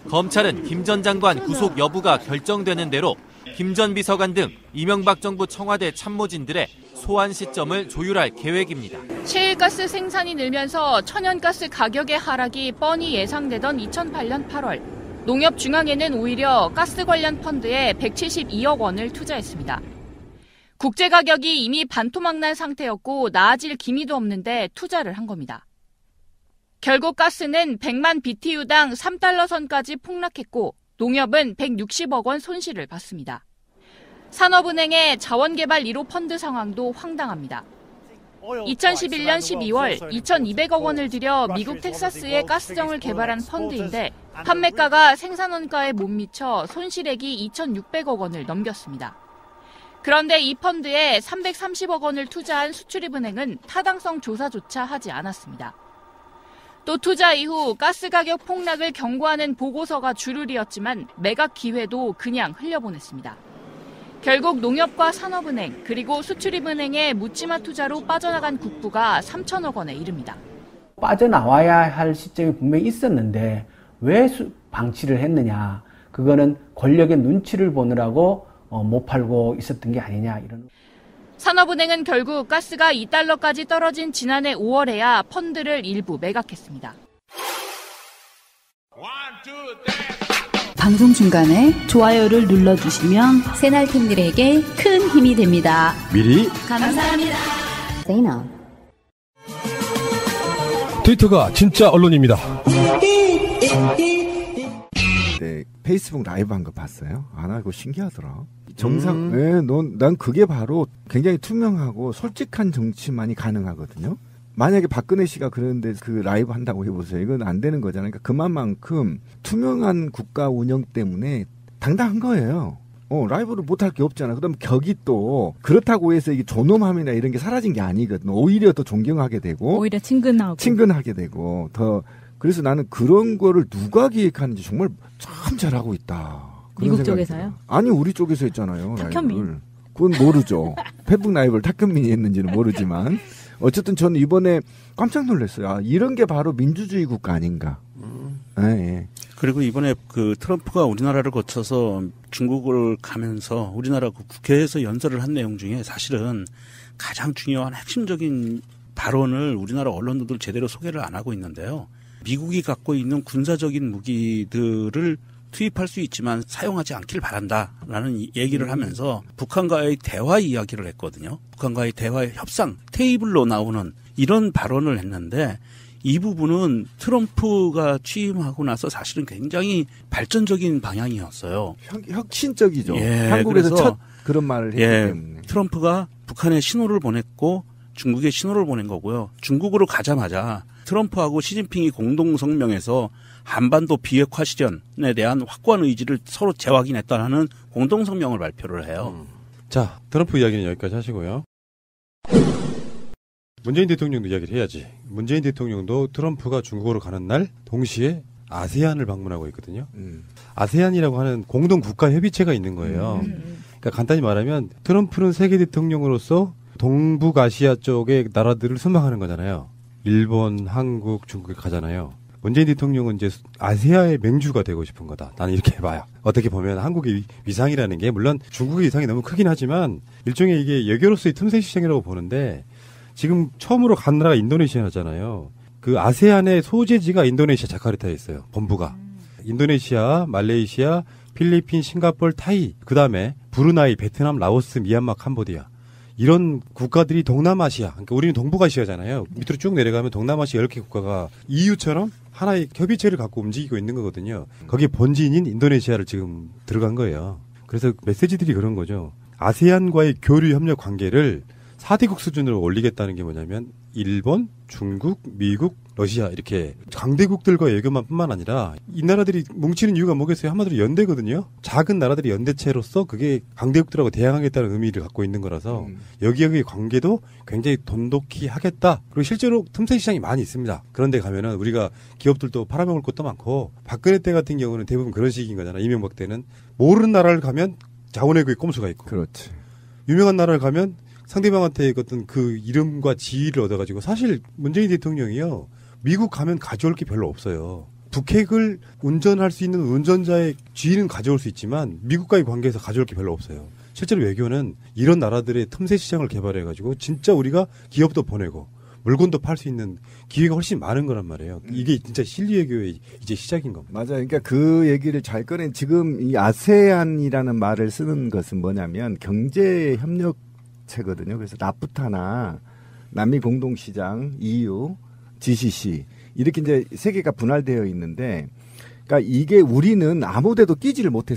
검찰은 김 전 장관 구속 여부가 결정되는 대로 김 전 비서관 등 이명박 정부 청와대 참모진들의 소환 시점을 조율할 계획입니다. 셰일가스 생산이 늘면서 천연가스 가격의 하락이 뻔히 예상되던 2008년 8월, 농협중앙회는 오히려 가스 관련 펀드에 172억 원을 투자했습니다. 국제 가격이 이미 반토막난 상태였고 나아질 기미도 없는데 투자를 한 겁니다. 결국 가스는 100만 BTU당 3달러 선까지 폭락했고 농협은 160억 원 손실을 봤습니다. 산업은행의 자원개발 1호 펀드 상황도 황당합니다. 2011년 12월 2,200억 원을 들여 미국 텍사스에 가스정을 개발한 펀드인데 판매가가 생산원가에 못 미쳐 손실액이 2,600억 원을 넘겼습니다. 그런데 이 펀드에 330억 원을 투자한 수출입은행은 타당성 조사조차 하지 않았습니다. 또 투자 이후 가스 가격 폭락을 경고하는 보고서가 주류리였지만 매각 기회도 그냥 흘려보냈습니다. 결국 농협과 산업은행 그리고 수출입은행의 묻지마 투자로 빠져나간 국부가 3천억 원에 이릅니다. 빠져나와야 할 시점이 분명히 있었는데 왜 방치를 했느냐. 그거는 권력의 눈치를 보느라고 못 팔고 있었던 게 아니냐. 이런. 산업은행은 결국 가스가 2달러까지 떨어진 지난해 5월에야 펀드를 일부 매각했습니다. 방송 중간에 좋아요를 눌러주시면 새날팀들에게 큰 힘이 됩니다. 미리 감사합니다. 트위터가 진짜 언론입니다. 네, 페이스북 라이브 한 거 봤어요? 안 하고 신기하더라. 난 그게 바로 굉장히 투명하고 솔직한 정치만이 가능하거든요. 만약에 박근혜 씨가 그런데 그 라이브 한다고 해보세요. 이건 안 되는 거잖아요. 그러니까 그만큼 투명한 국가 운영 때문에 당당한 거예요. 라이브를 못할 게 없잖아. 그다음 격이 또 그렇다고 해서 이게 존엄함이나 이런 게 사라진 게 아니거든. 오히려 더 존경하게 되고 오히려 친근하게 되고 더 그래서 나는 그런 거를 누가 기획하는지 정말 참 잘하고 있다. 미국 쪽에서요? 아니 우리 쪽에서 했잖아요. 탁현민. 라이브를. 그건 모르죠. 페북 라이브를 탁현민이 했는지는 모르지만 어쨌든 저는 이번에 깜짝 놀랐어요. 아, 이런 게 바로 민주주의 국가 아닌가. 예. 그리고 이번에 그 트럼프가 우리나라를 거쳐서 중국을 가면서 우리나라 국회에서 연설을 한 내용 중에 사실은 가장 중요한 핵심적인 발언을 우리나라 언론들도 제대로 소개를 안 하고 있는데요. 미국이 갖고 있는 군사적인 무기들을 투입할 수 있지만 사용하지 않길 바란다라는 얘기를 하면서 북한과의 대화 이야기를 했거든요. 북한과의 대화 협상, 테이블로 나오는 이런 발언을 했는데 이 부분은 트럼프가 취임하고 나서 사실은 굉장히 발전적인 방향이었어요. 혁신적이죠. 예, 한국에서 첫 그런 말을 했기 때문에. 트럼프가 북한에 신호를 보냈고 중국에 신호를 보낸 거고요. 중국으로 가자마자 트럼프하고 시진핑이 공동 성명에서 한반도 비핵화 실현에 대한 확고한 의지를 서로 재확인했다는 공동 성명을 발표를 해요. 자, 트럼프 이야기는 여기까지 하시고요. 문재인 대통령도 이야기를 해야지. 문재인 대통령도 트럼프가 중국으로 가는 날 동시에 아세안을 방문하고 있거든요. 아세안이라고 하는 공동 국가 협의체가 있는 거예요. 그러니까 간단히 말하면 트럼프는 세계 대통령으로서 동북아시아 쪽의 나라들을 순방하는 거잖아요. 일본, 한국, 중국에 가잖아요. 문재인 대통령은 이제 아시아의 맹주가 되고 싶은 거다. 나는 이렇게 봐요. 어떻게 보면 한국의 위상이라는 게 물론 중국의 위상이 너무 크긴 하지만 일종의 이게 여교로서의 틈새 시장이라고 보는데 지금 처음으로 간 나라가 인도네시아잖아요. 그 아세안의 소재지가 인도네시아 자카르타에 있어요. 본부가. 인도네시아, 말레이시아, 필리핀, 싱가포르, 타이, 그다음에 브루나이, 베트남, 라오스, 미얀마, 캄보디아. 이런 국가들이 동남아시아, 그러니까 우리는 동북아시아잖아요. 밑으로 쭉 내려가면 동남아시아 10개 국가가 EU처럼 하나의 협의체를 갖고 움직이고 있는 거거든요. 거기에 본진인 인도네시아를 지금 들어간 거예요. 그래서 메시지들이 그런 거죠. 아세안과의 교류 협력 관계를 4대국 수준으로 올리겠다는 게 뭐냐면 일본, 중국, 미국, 러시아 이렇게 강대국들과의 외교만 뿐만 아니라 이 나라들이 뭉치는 이유가 뭐겠어요? 한마디로 연대거든요. 작은 나라들이 연대체로서 그게 강대국들하고 대항하겠다는 의미를 갖고 있는 거라서 여기의 관계도 굉장히 돈독히 하겠다. 그리고 실제로 틈새 시장이 많이 있습니다. 그런데 가면은 우리가 기업들도 팔아먹을 것도 많고 박근혜 때 같은 경우는 대부분 그런 식인 거잖아. 이명박 때는 모르는 나라를 가면 자원외교의 꼼수가 있고 그렇지. 유명한 나라를 가면 상대방한테 어떤 그 이름과 지위를 얻어가지고 사실 문재인 대통령이요. 미국 가면 가져올 게 별로 없어요. 북핵을 운전할 수 있는 운전자의 지위는 가져올 수 있지만 미국과의 관계에서 가져올 게 별로 없어요. 실제로 외교는 이런 나라들의 틈새 시장을 개발해가지고 진짜 우리가 기업도 보내고 물건도 팔 수 있는 기회가 훨씬 많은 거란 말이에요. 이게 진짜 실리 외교의 이제 시작인 겁니다. 맞아요. 그러니까 그 얘기를 잘 꺼낸 지금 이 아세안이라는 말을 쓰는 것은 뭐냐면 경제 협력체거든요. 그래서 나프타나 남미 공동시장, EU, GCC 이렇게 이제 세계가 분할되어 있는데, 그러니까 이게 우리는 아무데도 끼지를 못했어요.